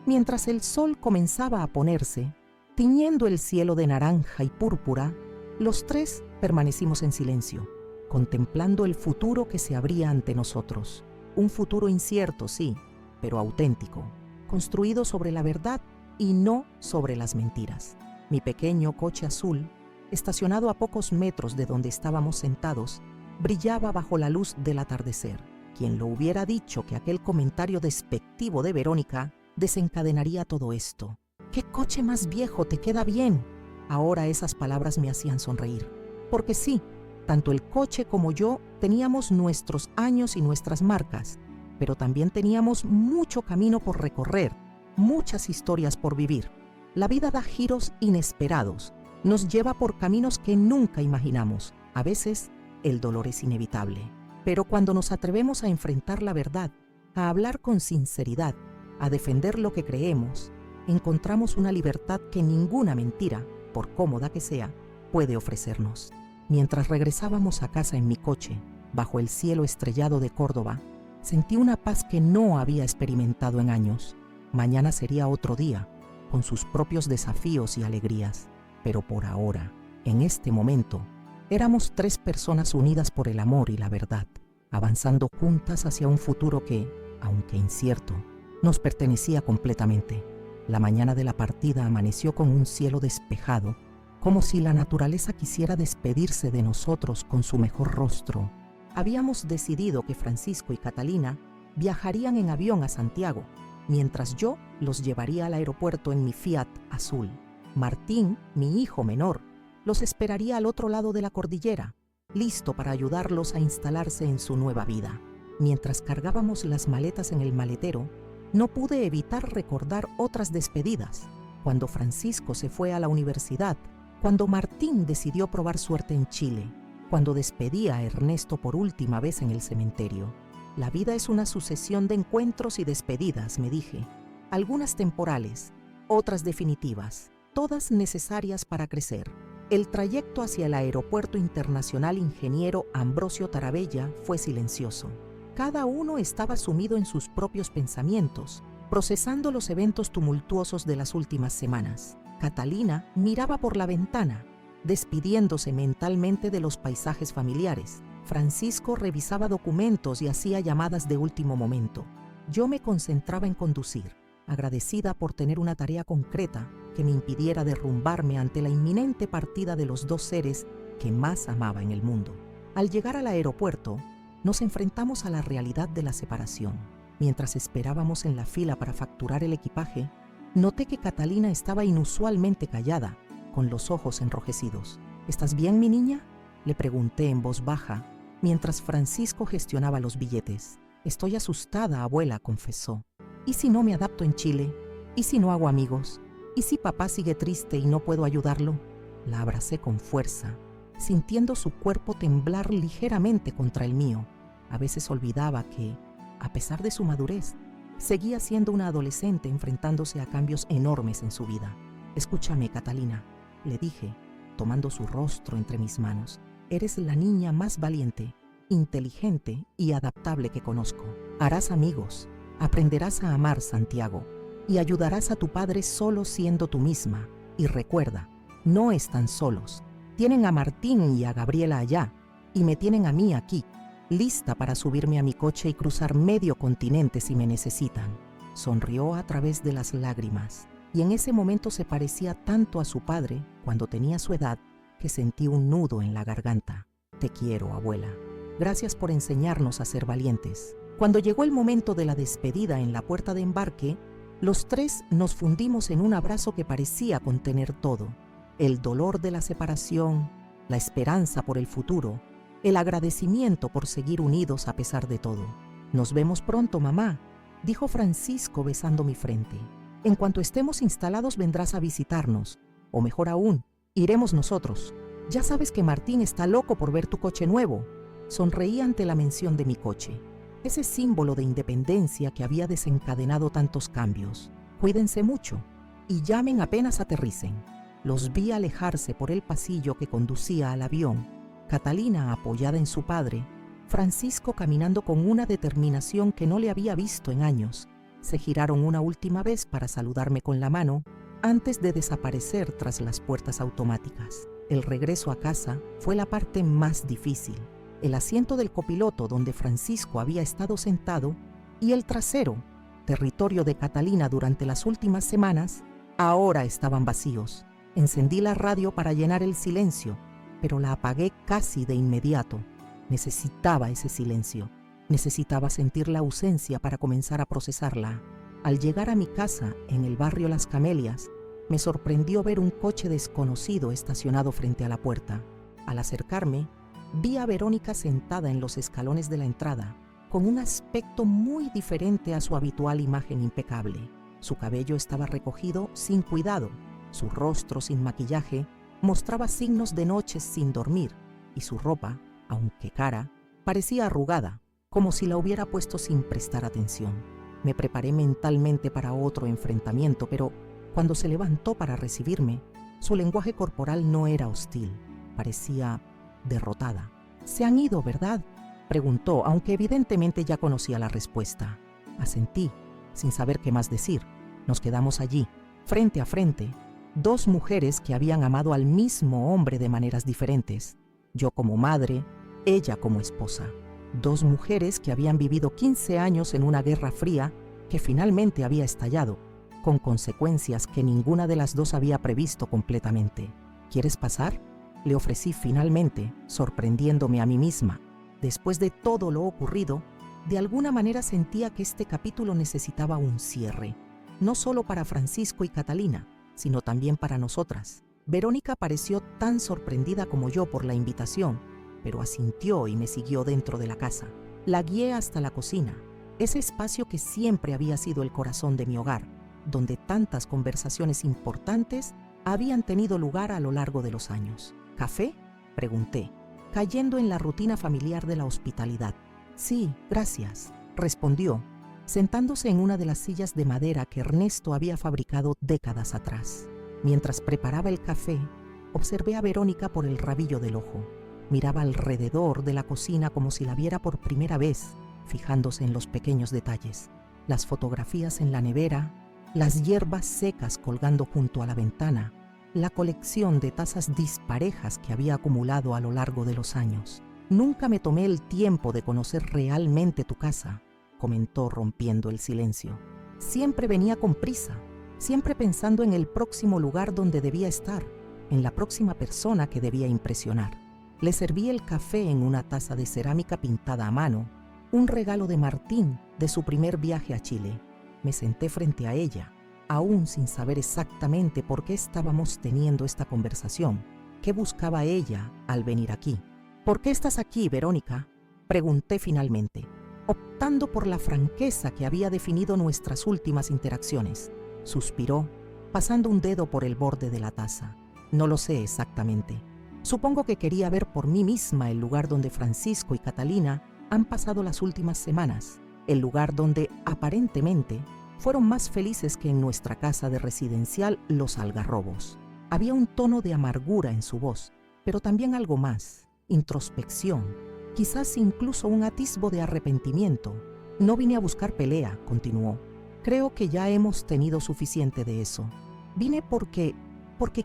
Mientras el sol comenzaba a ponerse, tiñendo el cielo de naranja y púrpura, los tres permanecimos en silencio, contemplando el futuro que se abría ante nosotros. Un futuro incierto, sí, pero auténtico, construido sobre la verdad y no sobre las mentiras. Mi pequeño coche azul, estacionado a pocos metros de donde estábamos sentados, brillaba bajo la luz del atardecer. Quien lo hubiera dicho que aquel comentario despectivo de Verónica desencadenaría todo esto. «¿Qué coche más viejo? Te queda bien». Ahora esas palabras me hacían sonreír. Porque sí, tanto el coche como yo teníamos nuestros años y nuestras marcas, pero también teníamos mucho camino por recorrer, muchas historias por vivir. La vida da giros inesperados, nos lleva por caminos que nunca imaginamos. A veces, el dolor es inevitable. Pero cuando nos atrevemos a enfrentar la verdad, a hablar con sinceridad, a defender lo que creemos, encontramos una libertad que ninguna mentira, por cómoda que sea, puede ofrecernos. Mientras regresábamos a casa en mi coche, bajo el cielo estrellado de Córdoba, sentí una paz que no había experimentado en años. Mañana sería otro día, con sus propios desafíos y alegrías. Pero por ahora, en este momento, éramos tres personas unidas por el amor y la verdad, avanzando juntas hacia un futuro que, aunque incierto, nos pertenecía completamente. La mañana de la partida amaneció con un cielo despejado, como si la naturaleza quisiera despedirse de nosotros con su mejor rostro. Habíamos decidido que Francisco y Catalina viajarían en avión a Santiago, mientras yo los llevaría al aeropuerto en mi Fiat azul. Martín, mi hijo menor, los esperaría al otro lado de la cordillera, listo para ayudarlos a instalarse en su nueva vida. Mientras cargábamos las maletas en el maletero, no pude evitar recordar otras despedidas. Cuando Francisco se fue a la universidad, cuando Martín decidió probar suerte en Chile, cuando despedía a Ernesto por última vez en el cementerio. La vida es una sucesión de encuentros y despedidas, me dije. Algunas temporales, otras definitivas, todas necesarias para crecer. El trayecto hacia el Aeropuerto Internacional Ingeniero Ambrosio Tarabella fue silencioso. Cada uno estaba sumido en sus propios pensamientos, procesando los eventos tumultuosos de las últimas semanas. Catalina miraba por la ventana, despidiéndose mentalmente de los paisajes familiares. Francisco revisaba documentos y hacía llamadas de último momento. Yo me concentraba en conducir, agradecida por tener una tarea concreta que me impidiera derrumbarme ante la inminente partida de los dos seres que más amaba en el mundo. Al llegar al aeropuerto, nos enfrentamos a la realidad de la separación. Mientras esperábamos en la fila para facturar el equipaje, noté que Catalina estaba inusualmente callada, con los ojos enrojecidos. «¿Estás bien, mi niña?», le pregunté en voz baja, mientras Francisco gestionaba los billetes. «Estoy asustada, abuela», confesó. «¿Y si no me adapto en Chile? ¿Y si no hago amigos? ¿Y si papá sigue triste y no puedo ayudarlo?». La abracé con fuerza. sintiendo su cuerpo temblar ligeramente contra el mío. A veces olvidaba que, a pesar de su madurez, seguía siendo una adolescente enfrentándose a cambios enormes en su vida. «Escúchame, Catalina», le dije, tomando su rostro entre mis manos. «Eres la niña más valiente, inteligente y adaptable que conozco. Harás amigos, aprenderás a amar, Santiago, y ayudarás a tu padre solo siendo tú misma. Y recuerda, no están solos. Tienen a Martín y a Gabriela allá, y me tienen a mí aquí, lista para subirme a mi coche y cruzar medio continente si me necesitan». Sonrió a través de las lágrimas, y en ese momento se parecía tanto a su padre cuando tenía su edad que sentí un nudo en la garganta. «Te quiero, abuela. Gracias por enseñarnos a ser valientes». Cuando llegó el momento de la despedida en la puerta de embarque, los tres nos fundimos en un abrazo que parecía contener todo: el dolor de la separación, la esperanza por el futuro, el agradecimiento por seguir unidos a pesar de todo. «Nos vemos pronto, mamá», dijo Francisco besando mi frente. «En cuanto estemos instalados vendrás a visitarnos, o mejor aún, iremos nosotros. Ya sabes que Martín está loco por ver tu coche nuevo». Sonreí ante la mención de mi coche, ese símbolo de independencia que había desencadenado tantos cambios. «Cuídense mucho y llamen apenas aterricen». Los vi alejarse por el pasillo que conducía al avión, Catalina apoyada en su padre, Francisco caminando con una determinación que no le había visto en años. Se giraron una última vez para saludarme con la mano antes de desaparecer tras las puertas automáticas. El regreso a casa fue la parte más difícil. El asiento del copiloto donde Francisco había estado sentado y el trasero, territorio de Catalina durante las últimas semanas, ahora estaban vacíos. Encendí la radio para llenar el silencio, pero la apagué casi de inmediato. Necesitaba ese silencio. Necesitaba sentir la ausencia para comenzar a procesarla. Al llegar a mi casa, en el barrio Las Camelias, me sorprendió ver un coche desconocido estacionado frente a la puerta. Al acercarme, vi a Verónica sentada en los escalones de la entrada, con un aspecto muy diferente a su habitual imagen impecable. Su cabello estaba recogido sin cuidado, su rostro sin maquillaje mostraba signos de noches sin dormir, y su ropa, aunque cara, parecía arrugada, como si la hubiera puesto sin prestar atención. Me preparé mentalmente para otro enfrentamiento, pero cuando se levantó para recibirme, su lenguaje corporal no era hostil, parecía derrotada. «Se han ido, ¿verdad?», preguntó, aunque evidentemente ya conocía la respuesta. Asentí, sin saber qué más decir. Nos quedamos allí, frente a frente, dos mujeres que habían amado al mismo hombre de maneras diferentes, yo como madre, ella como esposa. Dos mujeres que habían vivido 15 años en una guerra fría que finalmente había estallado, con consecuencias que ninguna de las dos había previsto completamente. «¿Quieres pasar?», le ofrecí finalmente, sorprendiéndome a mí misma. Después de todo lo ocurrido, de alguna manera sentía que este capítulo necesitaba un cierre, no solo para Francisco y Catalina, sino también para nosotras. Verónica pareció tan sorprendida como yo por la invitación, pero asintió y me siguió dentro de la casa. La guié hasta la cocina, ese espacio que siempre había sido el corazón de mi hogar, donde tantas conversaciones importantes habían tenido lugar a lo largo de los años. «¿Café?», pregunté, cayendo en la rutina familiar de la hospitalidad. «Sí, gracias», respondió, sentándose en una de las sillas de madera que Ernesto había fabricado décadas atrás. Mientras preparaba el café, observé a Verónica por el rabillo del ojo. Miraba alrededor de la cocina como si la viera por primera vez, fijándose en los pequeños detalles: las fotografías en la nevera, las hierbas secas colgando junto a la ventana, la colección de tazas disparejas que había acumulado a lo largo de los años. «Nunca me tomé el tiempo de conocer realmente tu casa», comentó rompiendo el silencio. «Siempre venía con prisa, siempre pensando en el próximo lugar donde debía estar, en la próxima persona que debía impresionar». Le serví el café en una taza de cerámica pintada a mano, un regalo de Martín de su primer viaje a Chile. Me senté frente a ella, aún sin saber exactamente por qué estábamos teniendo esta conversación. ¿Qué buscaba ella al venir aquí? «¿Por qué estás aquí, Verónica?», pregunté finalmente, optando por la franqueza que había definido nuestras últimas interacciones. Suspiró, pasando un dedo por el borde de la taza. «No lo sé exactamente. Supongo que quería ver por mí misma el lugar donde Francisco y Catalina han pasado las últimas semanas, el lugar donde, aparentemente, fueron más felices que en nuestra casa de residencial Los Algarrobos. Había un tono de amargura en su voz, pero también algo más, introspección, quizás incluso un atisbo de arrepentimiento. No vine a buscar pelea, continuó. Creo que ya hemos tenido suficiente de eso. Vine porque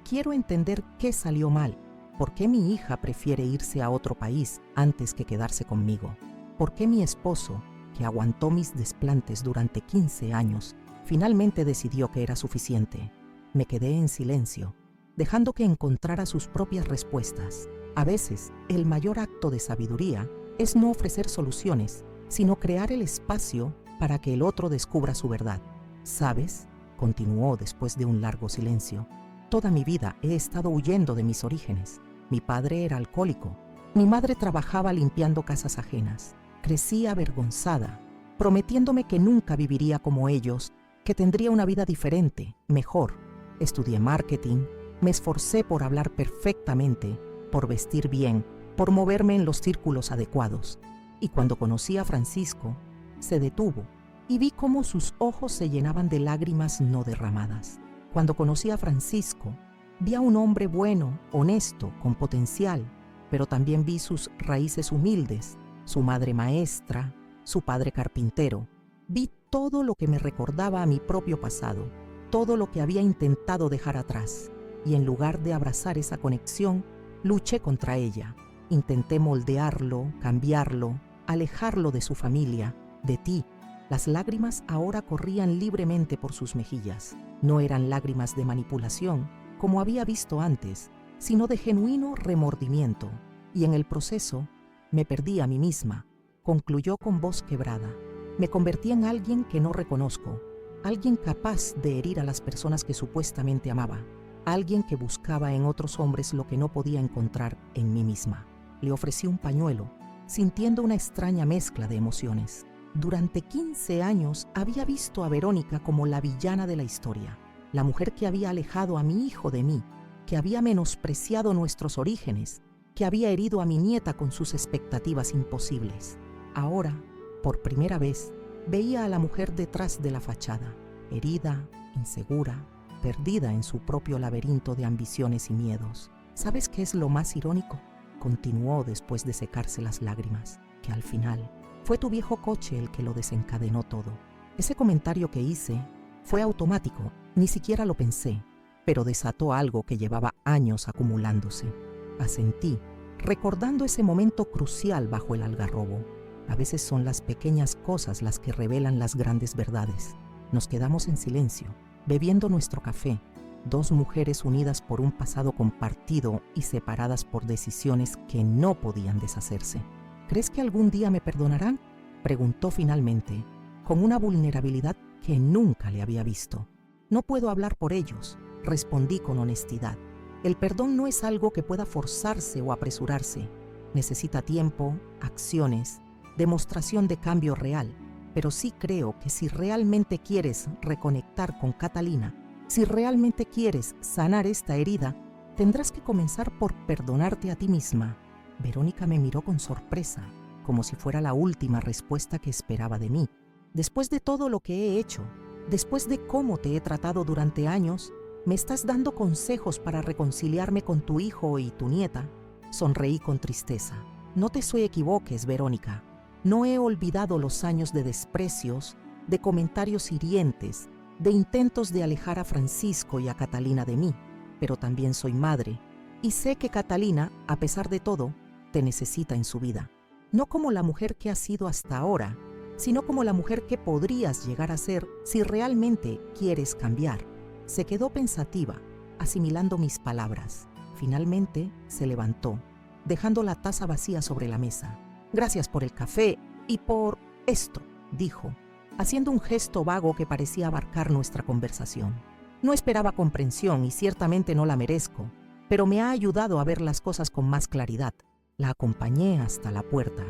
quiero entender qué salió mal, por qué mi hija prefiere irse a otro país antes que quedarse conmigo, por qué mi esposo, que aguantó mis desplantes durante 15 años, finalmente decidió que era suficiente. Me quedé en silencio, dejando que encontrara sus propias respuestas. A veces, el mayor acto de sabiduría es no ofrecer soluciones, sino crear el espacio para que el otro descubra su verdad. ¿Sabes?, continuó después de un largo silencio. Toda mi vida he estado huyendo de mis orígenes. Mi padre era alcohólico. Mi madre trabajaba limpiando casas ajenas. Crecí avergonzada, prometiéndome que nunca viviría como ellos, que tendría una vida diferente, mejor. Estudié marketing, me esforcé por hablar perfectamente, por vestir bien, por moverme en los círculos adecuados. Y cuando conocí a Francisco, se detuvo y vi cómo sus ojos se llenaban de lágrimas no derramadas. Cuando conocí a Francisco, vi a un hombre bueno, honesto, con potencial, pero también vi sus raíces humildes, su madre maestra, su padre carpintero. Vi todo lo que me recordaba a mi propio pasado, todo lo que había intentado dejar atrás, y en lugar de abrazar esa conexión, luché contra ella. Intenté moldearlo, cambiarlo, alejarlo de su familia, de ti. Las lágrimas ahora corrían libremente por sus mejillas. No eran lágrimas de manipulación, como había visto antes, sino de genuino remordimiento. Y en el proceso, me perdí a mí misma, concluyó con voz quebrada. Me convertí en alguien que no reconozco, alguien capaz de herir a las personas que supuestamente amaba, alguien que buscaba en otros hombres lo que no podía encontrar en mí misma. Le ofrecí un pañuelo, sintiendo una extraña mezcla de emociones. Durante 15 años había visto a Verónica como la villana de la historia, la mujer que había alejado a mi hijo de mí, que había menospreciado nuestros orígenes, que había herido a mi nieta con sus expectativas imposibles. Ahora, por primera vez, veía a la mujer detrás de la fachada, herida, insegura, perdida en su propio laberinto de ambiciones y miedos. ¿Sabes qué es lo más irónico?, continuó después de secarse las lágrimas, que al final fue tu viejo coche el que lo desencadenó todo. Ese comentario que hice fue automático, ni siquiera lo pensé, pero desató algo que llevaba años acumulándose. Asentí, recordando ese momento crucial bajo el algarrobo. A veces son las pequeñas cosas las que revelan las grandes verdades. Nos quedamos en silencio, bebiendo nuestro café, dos mujeres unidas por un pasado compartido y separadas por decisiones que no podían deshacerse. ¿Crees que algún día me perdonarán?, preguntó finalmente, con una vulnerabilidad que nunca le había visto. No puedo hablar por ellos, respondí con honestidad. El perdón no es algo que pueda forzarse o apresurarse. Necesita tiempo, acciones, demostración de cambio real. Pero sí creo que si realmente quieres reconectar con Catalina, si realmente quieres sanar esta herida, tendrás que comenzar por perdonarte a ti misma. Verónica me miró con sorpresa, como si fuera la última respuesta que esperaba de mí. Después de todo lo que he hecho, después de cómo te he tratado durante años, ¿me estás dando consejos para reconciliarme con tu hijo y tu nieta? Sonreí con tristeza. No te equivoques, Verónica. No he olvidado los años de desprecios, de comentarios hirientes, de intentos de alejar a Francisco y a Catalina de mí, pero también soy madre, y sé que Catalina, a pesar de todo, te necesita en su vida. No como la mujer que has sido hasta ahora, sino como la mujer que podrías llegar a ser si realmente quieres cambiar. Se quedó pensativa, asimilando mis palabras. Finalmente se levantó, dejando la taza vacía sobre la mesa. Gracias por el café y por esto, dijo, haciendo un gesto vago que parecía abarcar nuestra conversación. No esperaba comprensión y ciertamente no la merezco, pero me ha ayudado a ver las cosas con más claridad. La acompañé hasta la puerta,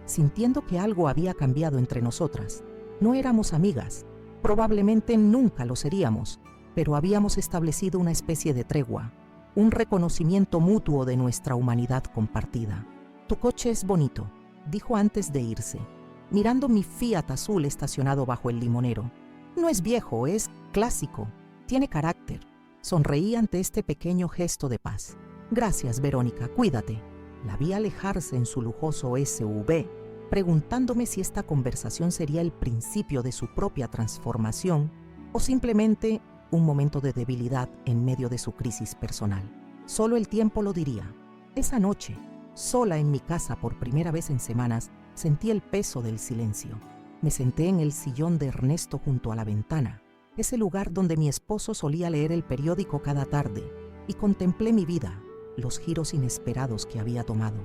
sintiendo que algo había cambiado entre nosotras. No éramos amigas, probablemente nunca lo seríamos, pero habíamos establecido una especie de tregua. un reconocimiento mutuo de nuestra humanidad compartida. Tu coche es bonito, dijo antes de irse, mirando mi Fiat azul estacionado bajo el limonero. No es viejo, es clásico, tiene carácter. Sonreí ante este pequeño gesto de paz. Gracias, Verónica, cuídate. La vi alejarse en su lujoso SUV, preguntándome si esta conversación sería el principio de su propia transformación o simplemente un momento de debilidad en medio de su crisis personal. Solo el tiempo lo diría. Esa noche, sola en mi casa por primera vez en semanas, sentí el peso del silencio. Me senté en el sillón de Ernesto junto a la ventana, ese lugar donde mi esposo solía leer el periódico cada tarde, y contemplé mi vida, los giros inesperados que había tomado.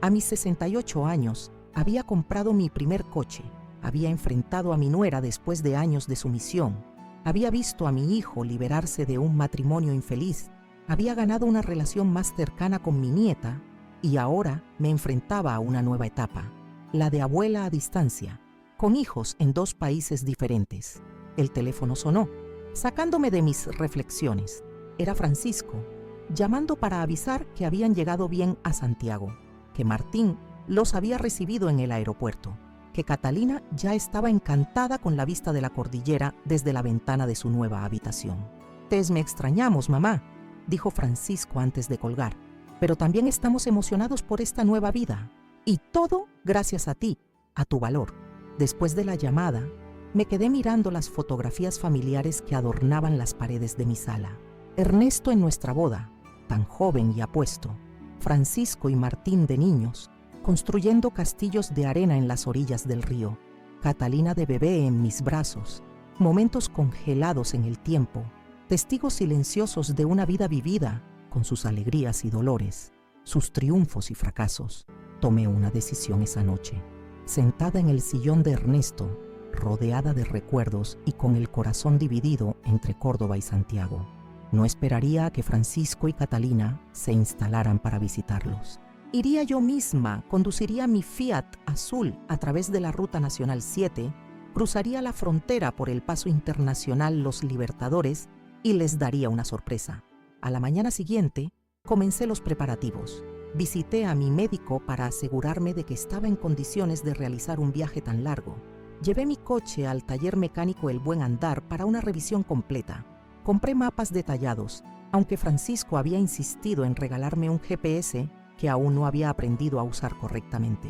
A mis 68 años, había comprado mi primer coche, había enfrentado a mi nuera después de años de sumisión, había visto a mi hijo liberarse de un matrimonio infeliz, había ganado una relación más cercana con mi nieta y ahora me enfrentaba a una nueva etapa, la de abuela a distancia, con hijos en 2 países diferentes. El teléfono sonó, sacándome de mis reflexiones. Era Francisco, llamando para avisar que habían llegado bien a Santiago, que Martín los había recibido en el aeropuerto, que Catalina ya estaba encantada con la vista de la cordillera desde la ventana de su nueva habitación. Me extrañamos, mamá, dijo Francisco antes de colgar, pero también estamos emocionados por esta nueva vida. Y todo gracias a ti, a tu valor. Después de la llamada, me quedé mirando las fotografías familiares que adornaban las paredes de mi sala. Ernesto en nuestra boda, tan joven y apuesto. Francisco y Martín de niños, construyendo castillos de arena en las orillas del río. Catalina de bebé en mis brazos. Momentos congelados en el tiempo. Testigos silenciosos de una vida vivida, con sus alegrías y dolores, sus triunfos y fracasos. Tomé una decisión esa noche. Sentada en el sillón de Ernesto, rodeada de recuerdos y con el corazón dividido entre Córdoba y Santiago. No esperaría a que Francisco y Catalina se instalaran para visitarlos. Iría yo misma, conduciría mi Fiat azul a través de la Ruta Nacional 7, cruzaría la frontera por el paso internacional Los Libertadores y les daría una sorpresa. A la mañana siguiente, comencé los preparativos. Visité a mi médico para asegurarme de que estaba en condiciones de realizar un viaje tan largo. Llevé mi coche al taller mecánico El Buen Andar para una revisión completa. Compré mapas detallados, aunque Francisco había insistido en regalarme un GPS que aún no había aprendido a usar correctamente.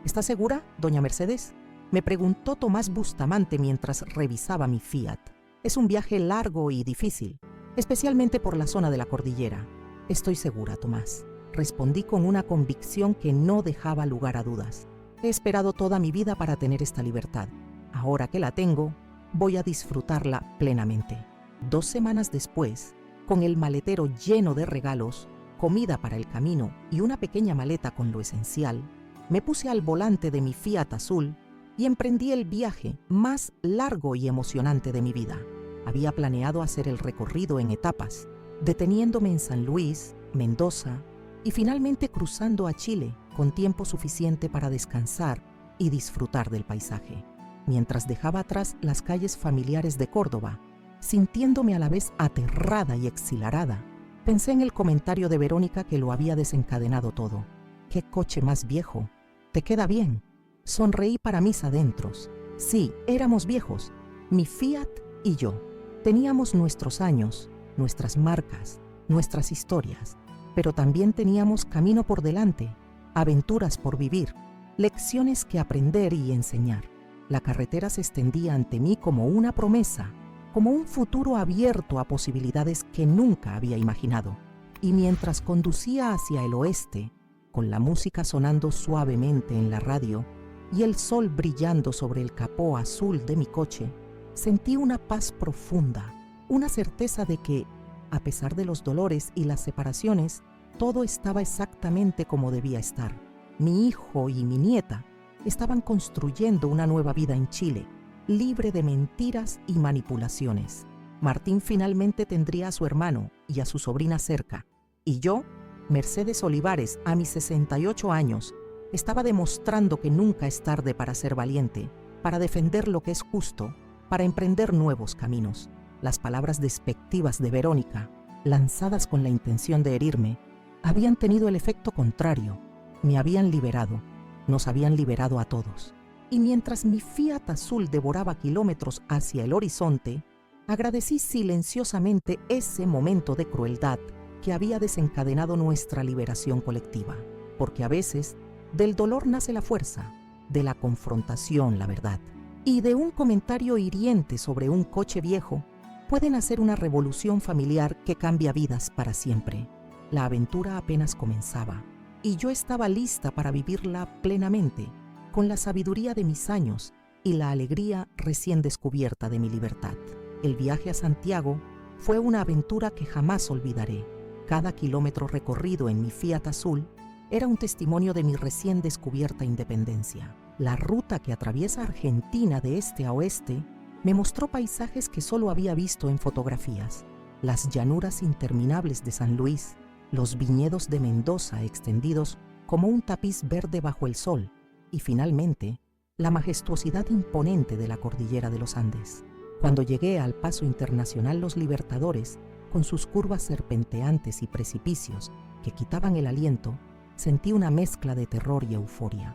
¿Está segura, doña Mercedes?, me preguntó Tomás Bustamante mientras revisaba mi Fiat. Es un viaje largo y difícil, especialmente por la zona de la cordillera. Estoy segura, Tomás, respondí con una convicción que no dejaba lugar a dudas. He esperado toda mi vida para tener esta libertad. Ahora que la tengo, voy a disfrutarla plenamente. 2 semanas después, con el maletero lleno de regalos, comida para el camino y una pequeña maleta con lo esencial, me puse al volante de mi Fiat azul y emprendí el viaje más largo y emocionante de mi vida. Había planeado hacer el recorrido en etapas, deteniéndome en San Luis, Mendoza y finalmente cruzando a Chile con tiempo suficiente para descansar y disfrutar del paisaje, mientras dejaba atrás las calles familiares de Córdoba. Sintiéndome a la vez aterrada y exhilarada, pensé en el comentario de Verónica que lo había desencadenado todo. ¡Qué coche más viejo! ¿Te queda bien? Sonreí para mis adentros. Sí, éramos viejos, mi Fiat y yo. Teníamos nuestros años, nuestras marcas, nuestras historias, pero también teníamos camino por delante, aventuras por vivir, lecciones que aprender y enseñar. La carretera se extendía ante mí como una promesa, como un futuro abierto a posibilidades que nunca había imaginado. Y mientras conducía hacia el oeste, con la música sonando suavemente en la radio y el sol brillando sobre el capó azul de mi coche, sentí una paz profunda, una certeza de que, a pesar de los dolores y las separaciones, todo estaba exactamente como debía estar. Mi hijo y mi nieta estaban construyendo una nueva vida en Chile, libre de mentiras y manipulaciones. Martín finalmente tendría a su hermano y a su sobrina cerca, y yo, Mercedes Olivares, a mis 68 años, estaba demostrando que nunca es tarde para ser valiente, para defender lo que es justo, para emprender nuevos caminos. Las palabras despectivas de Verónica lanzadas con la intención de herirme, habían tenido el efecto contrario. Me habían liberado, nos habían liberado a todos. Y mientras mi Fiat azul devoraba kilómetros hacia el horizonte, agradecí silenciosamente ese momento de crueldad que había desencadenado nuestra liberación colectiva. Porque a veces, del dolor nace la fuerza, de la confrontación la verdad. Y de un comentario hiriente sobre un coche viejo, pueden hacer una revolución familiar que cambia vidas para siempre. La aventura apenas comenzaba, y yo estaba lista para vivirla plenamente, con la sabiduría de mis años y la alegría recién descubierta de mi libertad. El viaje a Santiago fue una aventura que jamás olvidaré. Cada kilómetro recorrido en mi Fiat azul era un testimonio de mi recién descubierta independencia. La ruta que atraviesa Argentina de este a oeste me mostró paisajes que solo había visto en fotografías. Las llanuras interminables de San Luis, los viñedos de Mendoza extendidos como un tapiz verde bajo el sol, y finalmente, la majestuosidad imponente de la cordillera de los Andes. Cuando llegué al Paso Internacional Los Libertadores, con sus curvas serpenteantes y precipicios que quitaban el aliento, sentí una mezcla de terror y euforia.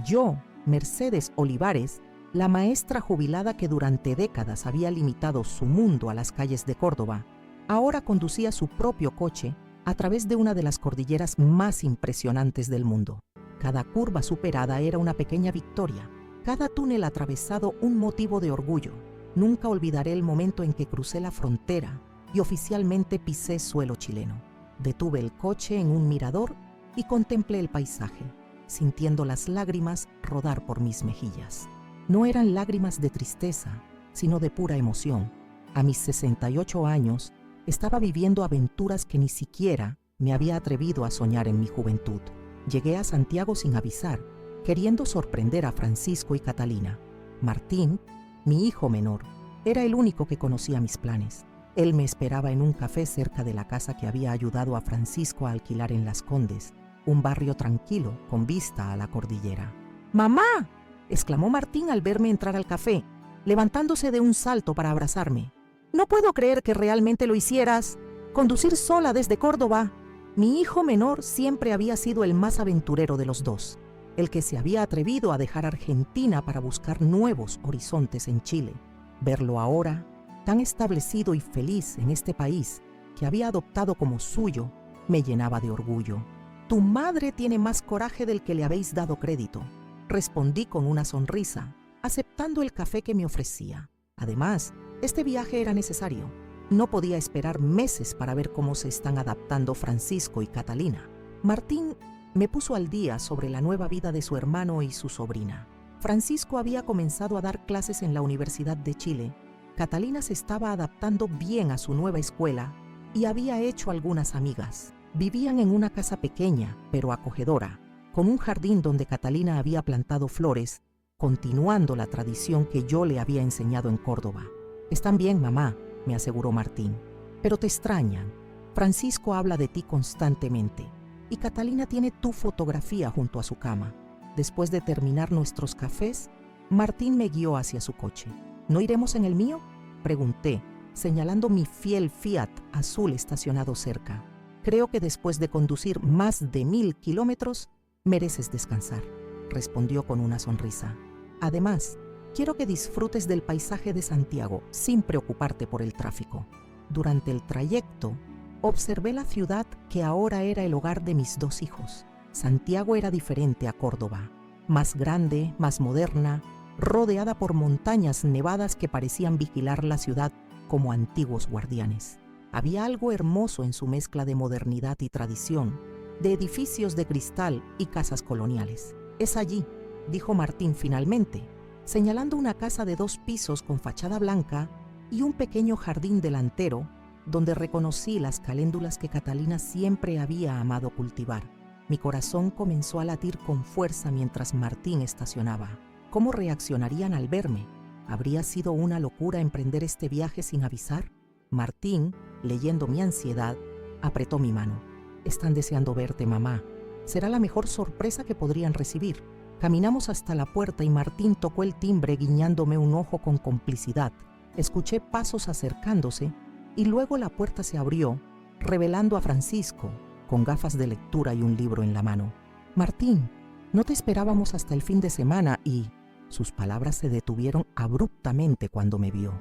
Yo, Mercedes Olivares, la maestra jubilada que durante décadas había limitado su mundo a las calles de Córdoba, ahora conducía su propio coche a través de una de las cordilleras más impresionantes del mundo. Cada curva superada era una pequeña victoria, cada túnel atravesado un motivo de orgullo. Nunca olvidaré el momento en que crucé la frontera y oficialmente pisé suelo chileno. Detuve el coche en un mirador y contemplé el paisaje, sintiendo las lágrimas rodar por mis mejillas. No eran lágrimas de tristeza, sino de pura emoción. A mis 68 años, estaba viviendo aventuras que ni siquiera me había atrevido a soñar en mi juventud. Llegué a Santiago sin avisar, queriendo sorprender a Francisco y Catalina. Martín, mi hijo menor, era el único que conocía mis planes. Él me esperaba en un café cerca de la casa que había ayudado a Francisco a alquilar en Las Condes, un barrio tranquilo con vista a la cordillera. ¡Mamá!, exclamó Martín al verme entrar al café, levantándose de un salto para abrazarme. «No puedo creer que realmente lo hicieras. Conducir sola desde Córdoba». Mi hijo menor siempre había sido el más aventurero de los dos, el que se había atrevido a dejar Argentina para buscar nuevos horizontes en Chile. Verlo ahora, tan establecido y feliz en este país que había adoptado como suyo, me llenaba de orgullo. «Tu madre tiene más coraje del que le habéis dado crédito», respondí con una sonrisa, aceptando el café que me ofrecía. Además, este viaje era necesario. No podía esperar meses para ver cómo se están adaptando Francisco y Catalina. Martín me puso al día sobre la nueva vida de su hermano y su sobrina. Francisco había comenzado a dar clases en la Universidad de Chile. Catalina se estaba adaptando bien a su nueva escuela y había hecho algunas amigas. Vivían en una casa pequeña, pero acogedora, con un jardín donde Catalina había plantado flores, continuando la tradición que yo le había enseñado en Córdoba. «Están bien, mamá», me aseguró Martín, «pero te extrañan. Francisco habla de ti constantemente y Catalina tiene tu fotografía junto a su cama». Después de terminar nuestros cafés, Martín me guió hacia su coche. «¿No iremos en el mío?», pregunté, señalando mi fiel Fiat azul estacionado cerca. «Creo que después de conducir más de 1000 kilómetros, mereces descansar», respondió con una sonrisa. «Además, quiero que disfrutes del paisaje de Santiago sin preocuparte por el tráfico». Durante el trayecto, observé la ciudad que ahora era el hogar de mis dos hijos. Santiago era diferente a Córdoba, más grande, más moderna, rodeada por montañas nevadas que parecían vigilar la ciudad como antiguos guardianes. Había algo hermoso en su mezcla de modernidad y tradición, de edificios de cristal y casas coloniales. «Es allí», dijo Martín finalmente, señalando una casa de 2 pisos con fachada blanca y un pequeño jardín delantero donde reconocí las caléndulas que Catalina siempre había amado cultivar. Mi corazón comenzó a latir con fuerza mientras Martín estacionaba. ¿Cómo reaccionarían al verme? ¿Habría sido una locura emprender este viaje sin avisar? Martín, leyendo mi ansiedad, apretó mi mano. «Están deseando verte, mamá. Será la mejor sorpresa que podrían recibir». Caminamos hasta la puerta y Martín tocó el timbre guiñándome un ojo con complicidad. Escuché pasos acercándose y luego la puerta se abrió, revelando a Francisco, con gafas de lectura y un libro en la mano. «Martín, no te esperábamos hasta el fin de semana» y sus palabras se detuvieron abruptamente cuando me vio.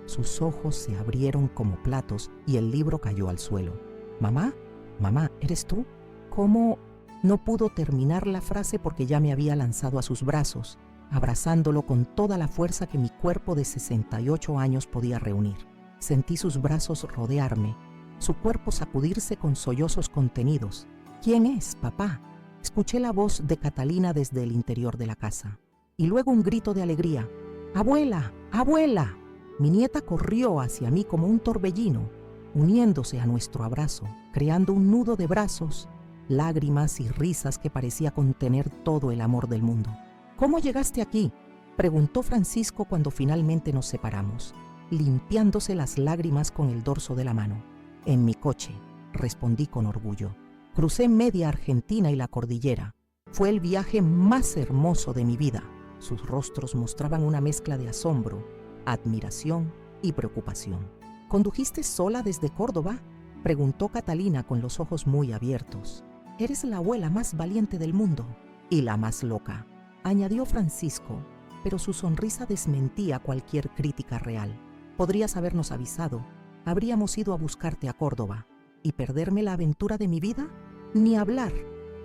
Sus ojos se abrieron como platos y el libro cayó al suelo. «¿Mamá? Mamá, ¿eres tú?» ¿Cómo? No pudo terminar la frase porque ya me había lanzado a sus brazos, abrazándolo con toda la fuerza que mi cuerpo de 68 años podía reunir. Sentí sus brazos rodearme, su cuerpo sacudirse con sollozos contenidos. «¿Quién es, papá?» Escuché la voz de Catalina desde el interior de la casa. Y luego un grito de alegría. «¡Abuela! ¡Abuela!». Mi nieta corrió hacia mí como un torbellino, uniéndose a nuestro abrazo, creando un nudo de brazos, lágrimas y risas que parecía contener todo el amor del mundo. «¿Cómo llegaste aquí?», preguntó Francisco cuando finalmente nos separamos, limpiándose las lágrimas con el dorso de la mano. «En mi coche», respondí con orgullo. «Crucé media Argentina y la cordillera. Fue el viaje más hermoso de mi vida». Sus rostros mostraban una mezcla de asombro, admiración y preocupación. «¿Condujiste sola desde Córdoba?», preguntó Catalina con los ojos muy abiertos. «Eres la abuela más valiente del mundo y la más loca», añadió Francisco, pero su sonrisa desmentía cualquier crítica real. «Podrías habernos avisado. Habríamos ido a buscarte a Córdoba. ¿Y perderme la aventura de mi vida? Ni hablar»,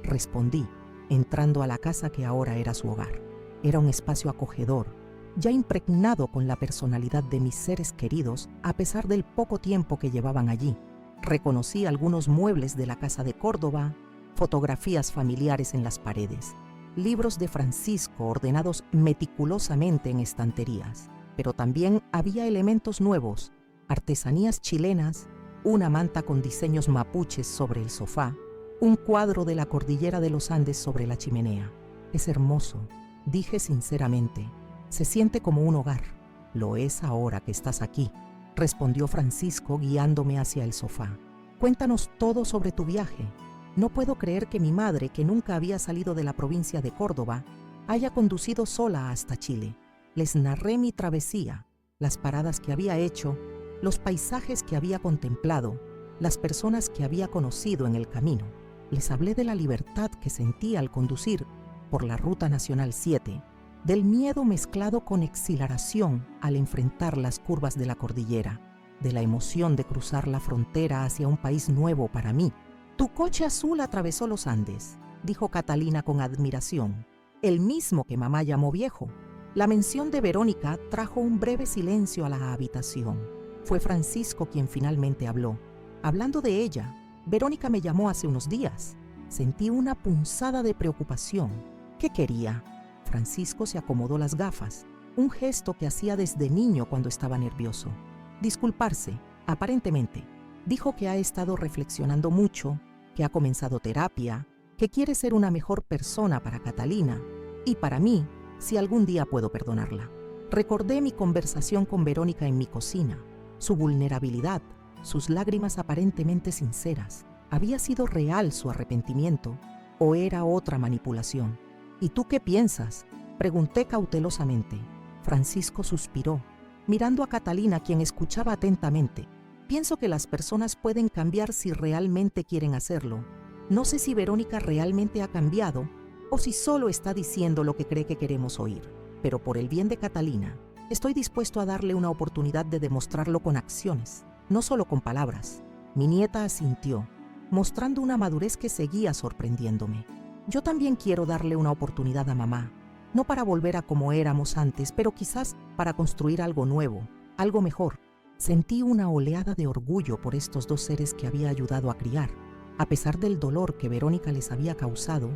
respondí, entrando a la casa que ahora era su hogar. Era un espacio acogedor, ya impregnado con la personalidad de mis seres queridos a pesar del poco tiempo que llevaban allí. Reconocí algunos muebles de la casa de Córdoba, fotografías familiares en las paredes, libros de Francisco ordenados meticulosamente en estanterías, pero también había elementos nuevos, artesanías chilenas, una manta con diseños mapuches sobre el sofá, un cuadro de la cordillera de los Andes sobre la chimenea. «Es hermoso», dije sinceramente. «Se siente como un hogar». «Lo es ahora que estás aquí», respondió Francisco guiándome hacia el sofá. «Cuéntanos todo sobre tu viaje». No puedo creer que mi madre, que nunca había salido de la provincia de Córdoba, haya conducido sola hasta Chile. Les narré mi travesía, las paradas que había hecho, los paisajes que había contemplado, las personas que había conocido en el camino. Les hablé de la libertad que sentía al conducir por la Ruta Nacional 7, del miedo mezclado con exhilaración al enfrentar las curvas de la cordillera, de la emoción de cruzar la frontera hacia un país nuevo para mí. «Tu coche azul atravesó los Andes», dijo Catalina con admiración, «el mismo que mamá llamó viejo». La mención de Verónica trajo un breve silencio a la habitación. Fue Francisco quien finalmente habló. «Hablando de ella, Verónica me llamó hace unos días». Sentí una punzada de preocupación. ¿Qué quería? Francisco se acomodó las gafas, un gesto que hacía desde niño cuando estaba nervioso. Disculparse, aparentemente. Dijo que ha estado reflexionando mucho, que ha comenzado terapia, que quiere ser una mejor persona para Catalina y para mí, si algún día puedo perdonarla. Recordé mi conversación con Verónica en mi cocina, su vulnerabilidad, sus lágrimas aparentemente sinceras. ¿Había sido real su arrepentimiento o era otra manipulación? «¿Y tú qué piensas?», pregunté cautelosamente. Francisco suspiró, mirando a Catalina, quien escuchaba atentamente. «Pienso que las personas pueden cambiar si realmente quieren hacerlo. No sé si Verónica realmente ha cambiado o si solo está diciendo lo que cree que queremos oír. Pero por el bien de Catalina, estoy dispuesto a darle una oportunidad de demostrarlo con acciones, no solo con palabras». Mi nieta asintió, mostrando una madurez que seguía sorprendiéndome. «Yo también quiero darle una oportunidad a mamá, no para volver a como éramos antes, pero quizás para construir algo nuevo, algo mejor». Sentí una oleada de orgullo por estos dos seres que había ayudado a criar. A pesar del dolor que Verónica les había causado,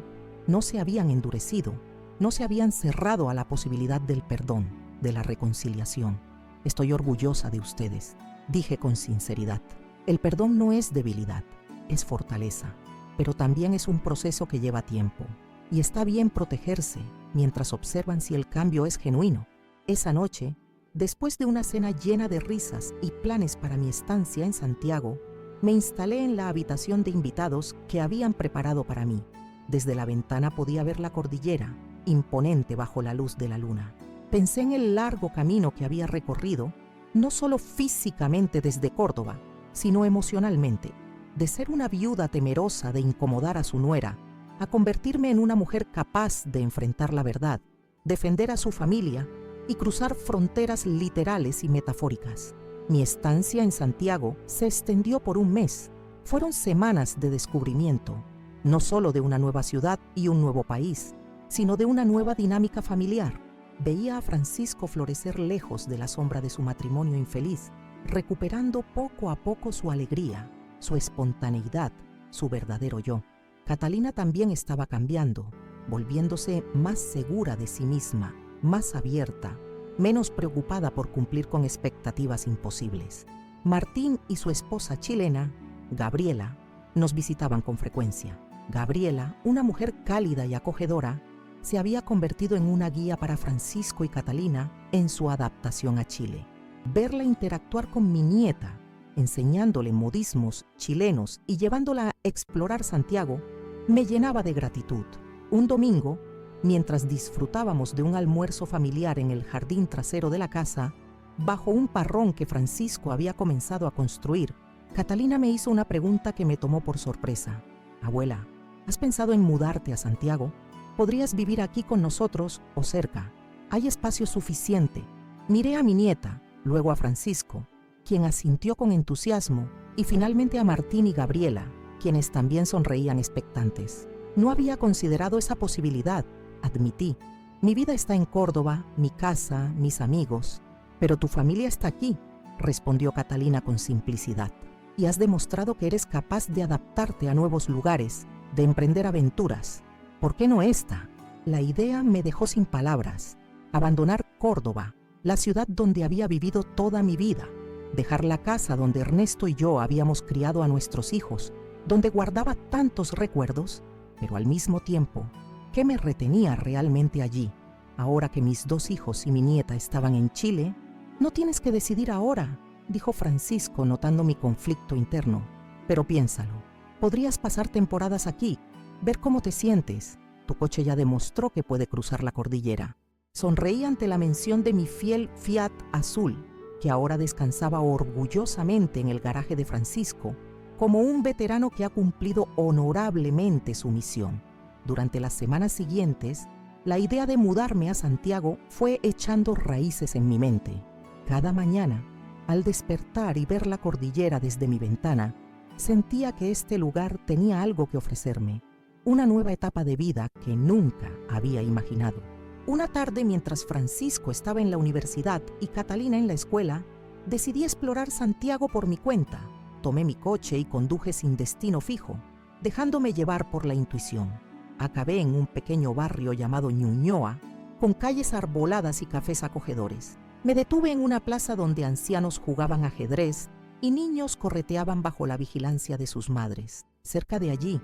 no se habían endurecido, no se habían cerrado a la posibilidad del perdón, de la reconciliación. «Estoy orgullosa de ustedes», dije con sinceridad. El perdón no es debilidad, es fortaleza, pero también es un proceso que lleva tiempo, y está bien protegerse mientras observan si el cambio es genuino. Esa noche, después de una cena llena de risas y planes para mi estancia en Santiago, me instalé en la habitación de invitados que habían preparado para mí. Desde la ventana podía ver la cordillera, imponente bajo la luz de la luna. Pensé en el largo camino que había recorrido, no solo físicamente desde Córdoba, sino emocionalmente. de ser una viuda temerosa de incomodar a su nuera, a convertirme en una mujer capaz de enfrentar la verdad, defender a su familia y cruzar fronteras literales y metafóricas. Mi estancia en Santiago se extendió por un mes. Fueron semanas de descubrimiento, no solo de una nueva ciudad y un nuevo país, sino de una nueva dinámica familiar. Veía a Francisco florecer lejos de la sombra de su matrimonio infeliz, recuperando poco a poco su alegría, su espontaneidad, su verdadero yo. Catalina también estaba cambiando, volviéndose más segura de sí misma, más abierta, menos preocupada por cumplir con expectativas imposibles. Martín y su esposa chilena, Gabriela, nos visitaban con frecuencia. Gabriela, una mujer cálida y acogedora, se había convertido en una guía para Francisco y Catalina en su adaptación a Chile. Verla interactuar con mi nieta, enseñándole modismos chilenos y llevándola a explorar Santiago, me llenaba de gratitud. Un domingo, mientras disfrutábamos de un almuerzo familiar en el jardín trasero de la casa, bajo un parrón que Francisco había comenzado a construir, Catalina me hizo una pregunta que me tomó por sorpresa. Abuela, ¿has pensado en mudarte a Santiago? Podrías vivir aquí con nosotros o cerca. Hay espacio suficiente. Miré a mi nieta, luego a Francisco, quien asintió con entusiasmo, y finalmente a Martín y Gabriela, quienes también sonreían expectantes. No había considerado esa posibilidad, admití. Mi vida está en Córdoba, mi casa, mis amigos. Pero tu familia está aquí, respondió Catalina con simplicidad. Y has demostrado que eres capaz de adaptarte a nuevos lugares, de emprender aventuras. ¿Por qué no esta? La idea me dejó sin palabras. Abandonar Córdoba, la ciudad donde había vivido toda mi vida. Dejar la casa donde Ernesto y yo habíamos criado a nuestros hijos, donde guardaba tantos recuerdos, pero al mismo tiempo, ¿qué me retenía realmente allí? Ahora que mis 2 hijos y mi nieta estaban en Chile, no tienes que decidir ahora, dijo Francisco notando mi conflicto interno. Pero piénsalo, podrías pasar temporadas aquí, ver cómo te sientes. Tu coche ya demostró que puede cruzar la cordillera. Sonreí ante la mención de mi fiel Fiat azul, que ahora descansaba orgullosamente en el garaje de Francisco, como un veterano que ha cumplido honorablemente su misión. Durante las semanas siguientes, la idea de mudarme a Santiago fue echando raíces en mi mente. Cada mañana, al despertar y ver la cordillera desde mi ventana, sentía que este lugar tenía algo que ofrecerme, una nueva etapa de vida que nunca había imaginado. Una tarde, mientras Francisco estaba en la universidad y Catalina en la escuela, decidí explorar Santiago por mi cuenta. Tomé mi coche y conduje sin destino fijo, dejándome llevar por la intuición. Acabé en un pequeño barrio llamado Ñuñoa, con calles arboladas y cafés acogedores. Me detuve en una plaza donde ancianos jugaban ajedrez y niños correteaban bajo la vigilancia de sus madres. Cerca de allí,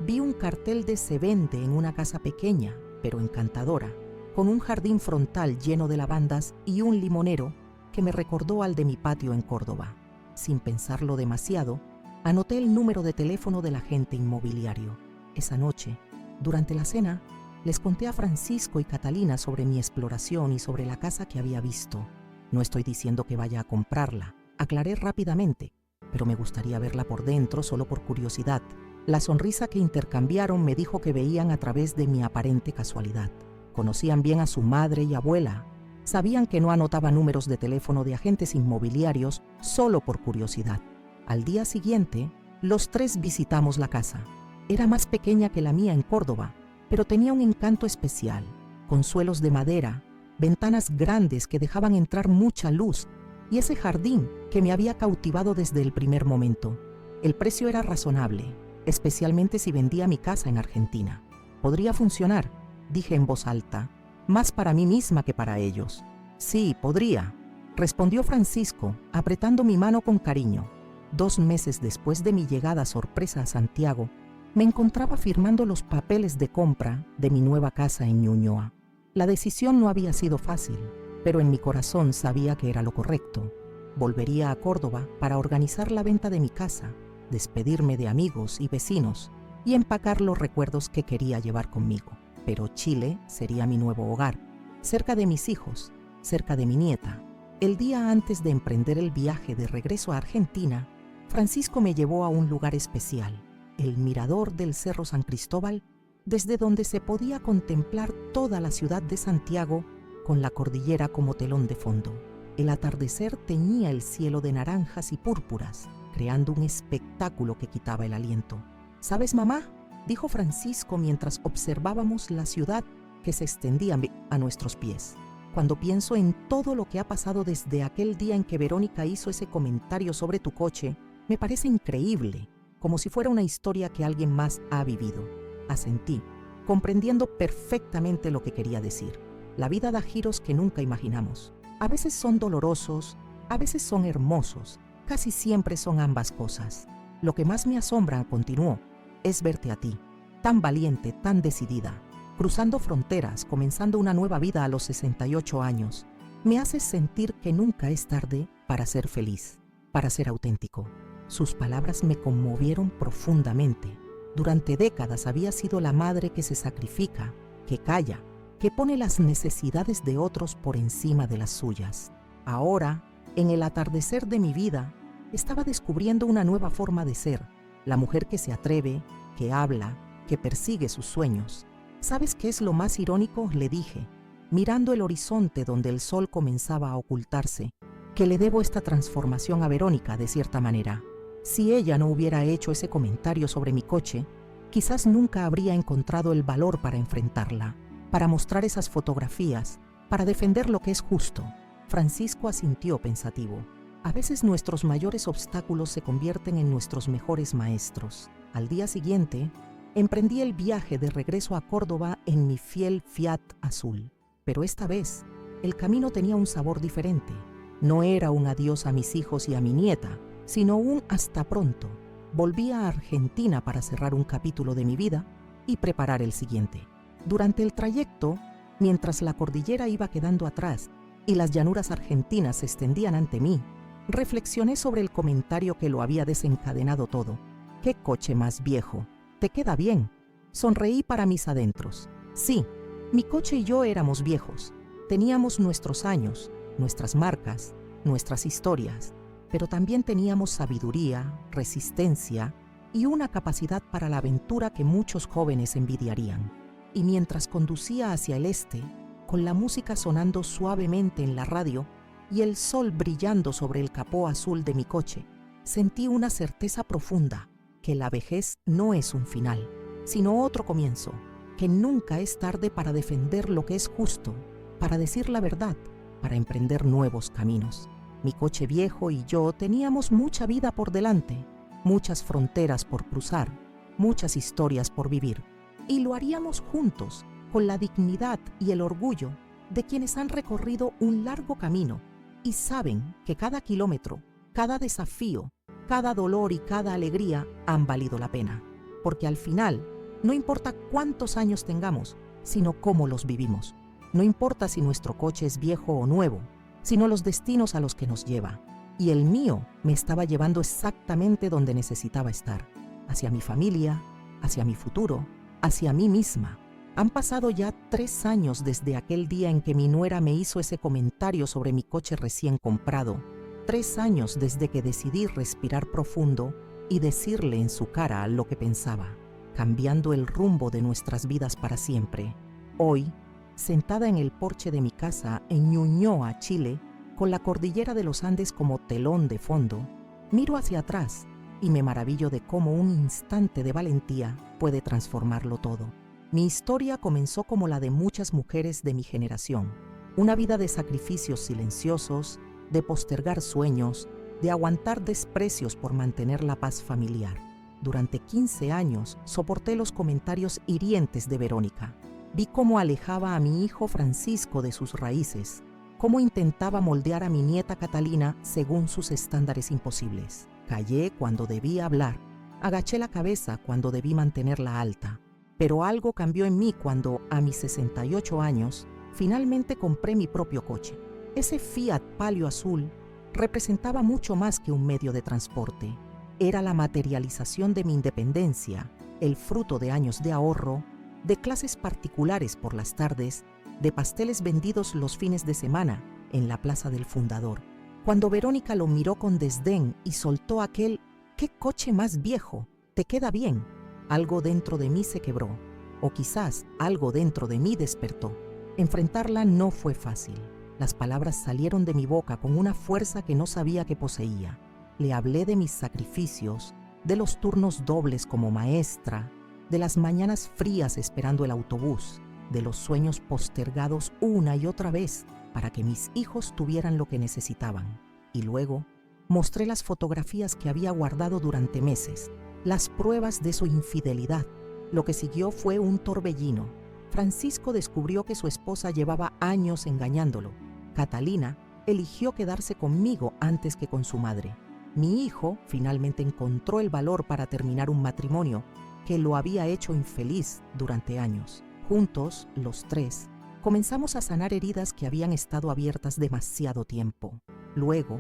vi un cartel de se vende en una casa pequeña, pero encantadora, con un jardín frontal lleno de lavandas y un limonero que me recordó al de mi patio en Córdoba. Sin pensarlo demasiado, anoté el número de teléfono del agente inmobiliario. Esa noche, durante la cena, les conté a Francisco y Catalina sobre mi exploración y sobre la casa que había visto. No estoy diciendo que vaya a comprarla, aclaré rápidamente, pero me gustaría verla por dentro solo por curiosidad. La sonrisa que intercambiaron me dijo que veían a través de mi aparente casualidad. Conocían bien a su madre y abuela. Sabían que no anotaba números de teléfono de agentes inmobiliarios solo por curiosidad. Al día siguiente, los 3 visitamos la casa. Era más pequeña que la mía en Córdoba, pero tenía un encanto especial, con suelos de madera, ventanas grandes que dejaban entrar mucha luz y ese jardín que me había cautivado desde el primer momento. El precio era razonable, especialmente si vendía mi casa en Argentina. Podría funcionar, dije en voz alta, más para mí misma que para ellos. Sí, podría, respondió Francisco, apretando mi mano con cariño. 2 meses después de mi llegada sorpresa a Santiago, me encontraba firmando los papeles de compra de mi nueva casa en Ñuñoa. La decisión no había sido fácil, pero en mi corazón sabía que era lo correcto. Volvería a Córdoba para organizar la venta de mi casa, despedirme de amigos y vecinos y empacar los recuerdos que quería llevar conmigo. Pero Chile sería mi nuevo hogar, cerca de mis hijos, cerca de mi nieta. El día antes de emprender el viaje de regreso a Argentina, Francisco me llevó a un lugar especial, el mirador del Cerro San Cristóbal, desde donde se podía contemplar toda la ciudad de Santiago con la cordillera como telón de fondo. El atardecer teñía el cielo de naranjas y púrpuras, creando un espectáculo que quitaba el aliento. ¿Sabes, mamá?, dijo Francisco mientras observábamos la ciudad que se extendía a nuestros pies. Cuando pienso en todo lo que ha pasado desde aquel día en que Verónica hizo ese comentario sobre tu coche, me parece increíble, como si fuera una historia que alguien más ha vivido. Asentí, comprendiendo perfectamente lo que quería decir. La vida da giros que nunca imaginamos. A veces son dolorosos, a veces son hermosos, casi siempre son ambas cosas. Lo que más me asombra, continuó, es verte a ti, tan valiente, tan decidida, cruzando fronteras, comenzando una nueva vida a los 68 años. Me haces sentir que nunca es tarde para ser feliz, para ser auténtico. Sus palabras me conmovieron profundamente. Durante décadas había sido la madre que se sacrifica, que calla, que pone las necesidades de otros por encima de las suyas. Ahora, en el atardecer de mi vida, estaba descubriendo una nueva forma de ser, la mujer que se atreve, que habla, que persigue sus sueños. ¿Sabes qué es lo más irónico?, le dije, mirando el horizonte donde el sol comenzaba a ocultarse, que le debo esta transformación a Verónica de cierta manera. Si ella no hubiera hecho ese comentario sobre mi coche, quizás nunca habría encontrado el valor para enfrentarla, para mostrar esas fotografías, para defender lo que es justo. Francisco asintió pensativo. A veces nuestros mayores obstáculos se convierten en nuestros mejores maestros. Al día siguiente, emprendí el viaje de regreso a Córdoba en mi fiel Fiat azul. Pero esta vez, el camino tenía un sabor diferente. No era un adiós a mis hijos y a mi nieta, sino un hasta pronto. Volví a Argentina para cerrar un capítulo de mi vida y preparar el siguiente. Durante el trayecto, mientras la cordillera iba quedando atrás y las llanuras argentinas se extendían ante mí, reflexioné sobre el comentario que lo había desencadenado todo. ¡Qué coche más viejo! ¿Te queda bien? Sonreí para mis adentros. Sí, mi coche y yo éramos viejos. Teníamos nuestros años, nuestras marcas, nuestras historias, pero también teníamos sabiduría, resistencia y una capacidad para la aventura que muchos jóvenes envidiarían. Y mientras conducía hacia el este, con la música sonando suavemente en la radio y el sol brillando sobre el capó azul de mi coche, sentí una certeza profunda, que la vejez no es un final, sino otro comienzo, que nunca es tarde para defender lo que es justo, para decir la verdad, para emprender nuevos caminos. Mi coche viejo y yo teníamos mucha vida por delante, muchas fronteras por cruzar, muchas historias por vivir, y lo haríamos juntos, con la dignidad y el orgullo de quienes han recorrido un largo camino y saben que cada kilómetro, cada desafío, cada dolor y cada alegría han valido la pena. Porque al final, no importa cuántos años tengamos, sino cómo los vivimos. No importa si nuestro coche es viejo o nuevo, sino los destinos a los que nos lleva. Y el mío me estaba llevando exactamente donde necesitaba estar, hacia mi familia, hacia mi futuro, hacia mí misma. Han pasado ya 3 años desde aquel día en que mi nuera me hizo ese comentario sobre mi coche recién comprado. 3 años desde que decidí respirar profundo y decirle en su cara lo que pensaba, cambiando el rumbo de nuestras vidas para siempre. Hoy, sentada en el porche de mi casa en Ñuñoa, Chile, con la cordillera de los Andes como telón de fondo, miro hacia atrás y me maravillo de cómo un instante de valentía puede transformarlo todo. Mi historia comenzó como la de muchas mujeres de mi generación, una vida de sacrificios silenciosos, de postergar sueños, de aguantar desprecios por mantener la paz familiar. Durante 15 años soporté los comentarios hirientes de Verónica. Vi cómo alejaba a mi hijo Francisco de sus raíces, cómo intentaba moldear a mi nieta Catalina según sus estándares imposibles. Callé cuando debí hablar, agaché la cabeza cuando debí mantenerla alta. Pero algo cambió en mí cuando, a mis 68 años, finalmente compré mi propio coche. Ese Fiat Palio azul representaba mucho más que un medio de transporte. Era la materialización de mi independencia, el fruto de años de ahorro, de clases particulares por las tardes, de pasteles vendidos los fines de semana en la Plaza del Fundador. Cuando Verónica lo miró con desdén y soltó aquel ¿Qué coche más viejo? ¿Te queda bien? Algo dentro de mí se quebró, o quizás algo dentro de mí despertó. Enfrentarla no fue fácil. Las palabras salieron de mi boca con una fuerza que no sabía que poseía. Le hablé de mis sacrificios, de los turnos dobles como maestra, de las mañanas frías esperando el autobús, de los sueños postergados una y otra vez para que mis hijos tuvieran lo que necesitaban. Y luego mostré las fotografías que había guardado durante meses, las pruebas de su infidelidad. Lo que siguió fue un torbellino. Francisco descubrió que su esposa llevaba años engañándolo. Catalina eligió quedarse conmigo antes que con su madre. Mi hijo finalmente encontró el valor para terminar un matrimonio que lo había hecho infeliz durante años. Juntos, los tres, comenzamos a sanar heridas que habían estado abiertas demasiado tiempo. Luego,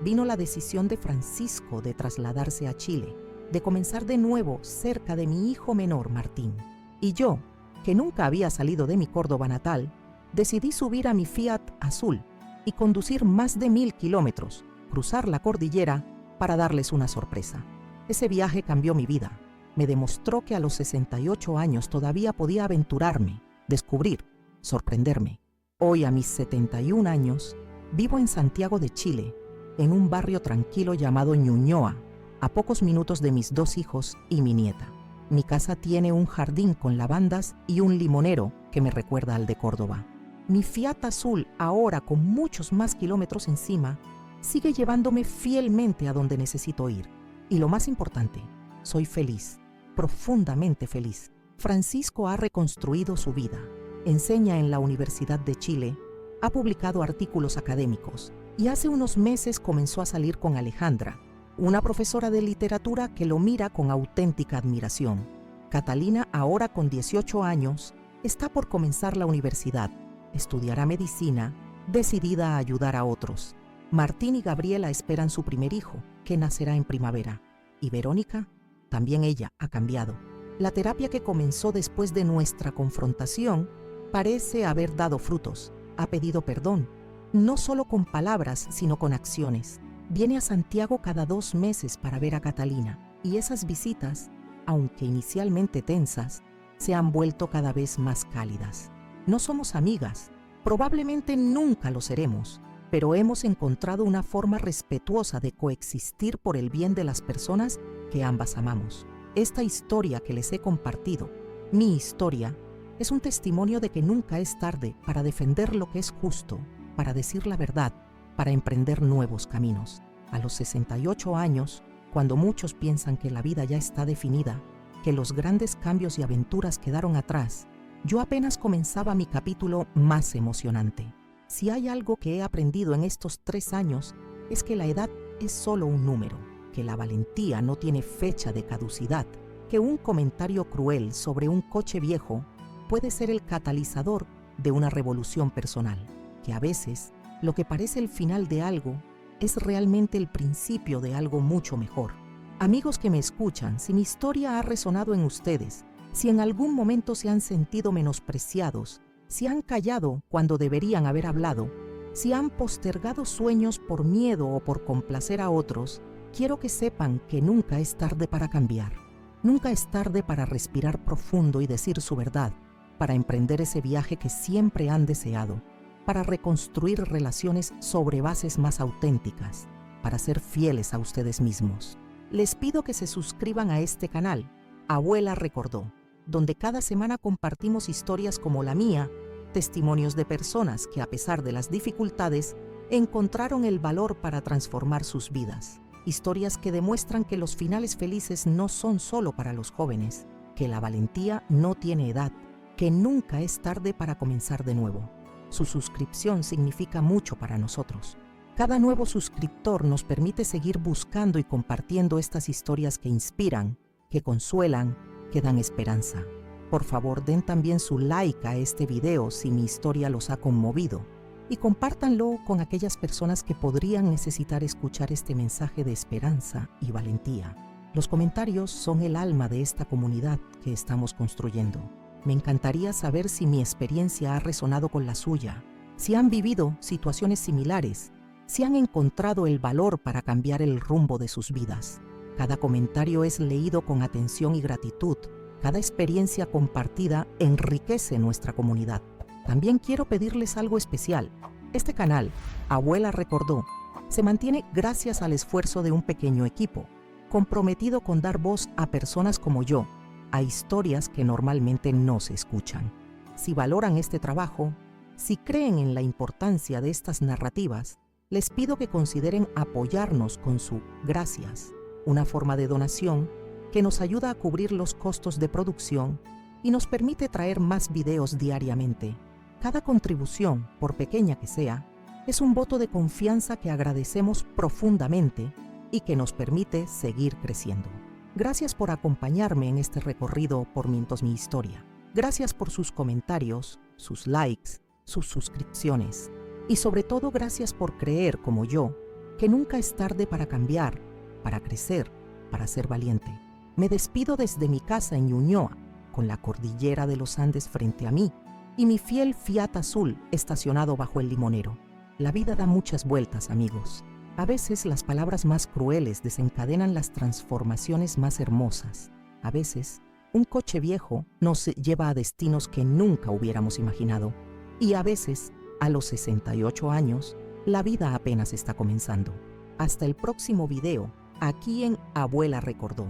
vino la decisión de Francisco de trasladarse a Chile, de comenzar de nuevo cerca de mi hijo menor, Martín. Y yo, que nunca había salido de mi Córdoba natal, decidí subir a mi Fiat azul y conducir más de 1000 kilómetros, cruzar la cordillera para darles una sorpresa. Ese viaje cambió mi vida. Me demostró que a los 68 años todavía podía aventurarme, descubrir, sorprenderme. Hoy, a mis 71 años, vivo en Santiago de Chile, en un barrio tranquilo llamado Ñuñoa, a pocos minutos de mis 2 hijos y mi nieta. Mi casa tiene un jardín con lavandas y un limonero que me recuerda al de Córdoba. Mi Fiat azul, ahora con muchos más kilómetros encima, sigue llevándome fielmente a donde necesito ir. Y lo más importante, soy feliz, profundamente feliz. Francisco ha reconstruido su vida. Enseña en la Universidad de Chile, ha publicado artículos académicos y hace unos meses comenzó a salir con Alejandra, una profesora de literatura que lo mira con auténtica admiración. Catalina, ahora con 18 años, está por comenzar la universidad. Estudiará medicina, decidida a ayudar a otros. Martín y Gabriela esperan su primer hijo, que nacerá en primavera. Y Verónica, también ella ha cambiado. La terapia que comenzó después de nuestra confrontación parece haber dado frutos. Ha pedido perdón, no solo con palabras, sino con acciones. Viene a Santiago cada 2 meses para ver a Catalina, y esas visitas, aunque inicialmente tensas, se han vuelto cada vez más cálidas. No somos amigas, probablemente nunca lo seremos, pero hemos encontrado una forma respetuosa de coexistir por el bien de las personas que ambas amamos. Esta historia que les he compartido, mi historia, es un testimonio de que nunca es tarde para defender lo que es justo, para decir la verdad, para emprender nuevos caminos. A los 68 años, cuando muchos piensan que la vida ya está definida, que los grandes cambios y aventuras quedaron atrás, yo apenas comenzaba mi capítulo más emocionante. Si hay algo que he aprendido en estos 3 años, es que la edad es solo un número, que la valentía no tiene fecha de caducidad, que un comentario cruel sobre un coche viejo puede ser el catalizador de una revolución personal, que a veces lo que parece el final de algo es realmente el principio de algo mucho mejor. Amigos que me escuchan, si mi historia ha resonado en ustedes, si en algún momento se han sentido menospreciados, si han callado cuando deberían haber hablado, si han postergado sueños por miedo o por complacer a otros, quiero que sepan que nunca es tarde para cambiar. Nunca es tarde para respirar profundo y decir su verdad, para emprender ese viaje que siempre han deseado, para reconstruir relaciones sobre bases más auténticas, para ser fieles a ustedes mismos. Les pido que se suscriban a este canal, Abuela Recordó, donde cada semana compartimos historias como la mía, testimonios de personas que a pesar de las dificultades encontraron el valor para transformar sus vidas. Historias que demuestran que los finales felices no son solo para los jóvenes, que la valentía no tiene edad, que nunca es tarde para comenzar de nuevo. Su suscripción significa mucho para nosotros. Cada nuevo suscriptor nos permite seguir buscando y compartiendo estas historias que inspiran, que consuelan, que dan esperanza. Por favor, den también su like a este video si mi historia los ha conmovido y compártanlo con aquellas personas que podrían necesitar escuchar este mensaje de esperanza y valentía. Los comentarios son el alma de esta comunidad que estamos construyendo. Me encantaría saber si mi experiencia ha resonado con la suya, si han vivido situaciones similares, si han encontrado el valor para cambiar el rumbo de sus vidas. Cada comentario es leído con atención y gratitud. Cada experiencia compartida enriquece nuestra comunidad. También quiero pedirles algo especial. Este canal, Abuela Recordó, se mantiene gracias al esfuerzo de un pequeño equipo, comprometido con dar voz a personas como yo, a historias que normalmente no se escuchan. Si valoran este trabajo, si creen en la importancia de estas narrativas, les pido que consideren apoyarnos con su gracias, una forma de donación que nos ayuda a cubrir los costos de producción y nos permite traer más videos diariamente. Cada contribución, por pequeña que sea, es un voto de confianza que agradecemos profundamente y que nos permite seguir creciendo. Gracias por acompañarme en este recorrido por Mientos mi Historia. Gracias por sus comentarios, sus likes, sus suscripciones. Y sobre todo, gracias por creer, como yo, que nunca es tarde para cambiar, para crecer, para ser valiente. Me despido desde mi casa en Ñuñoa, con la cordillera de los Andes frente a mí y mi fiel Fiat azul estacionado bajo el limonero. La vida da muchas vueltas, amigos. A veces las palabras más crueles desencadenan las transformaciones más hermosas. A veces, un coche viejo nos lleva a destinos que nunca hubiéramos imaginado. Y a veces, a los 68 años, la vida apenas está comenzando. Hasta el próximo video, aquí en Abuela Recordó.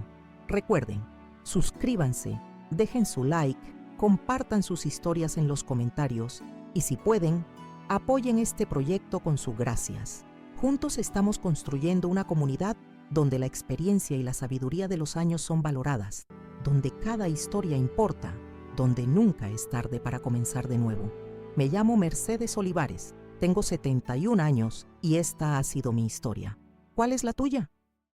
Recuerden, suscríbanse, dejen su like, compartan sus historias en los comentarios y si pueden, apoyen este proyecto con sus gracias. Juntos estamos construyendo una comunidad donde la experiencia y la sabiduría de los años son valoradas, donde cada historia importa, donde nunca es tarde para comenzar de nuevo. Me llamo Mercedes Olivares, tengo 71 años y esta ha sido mi historia. ¿Cuál es la tuya?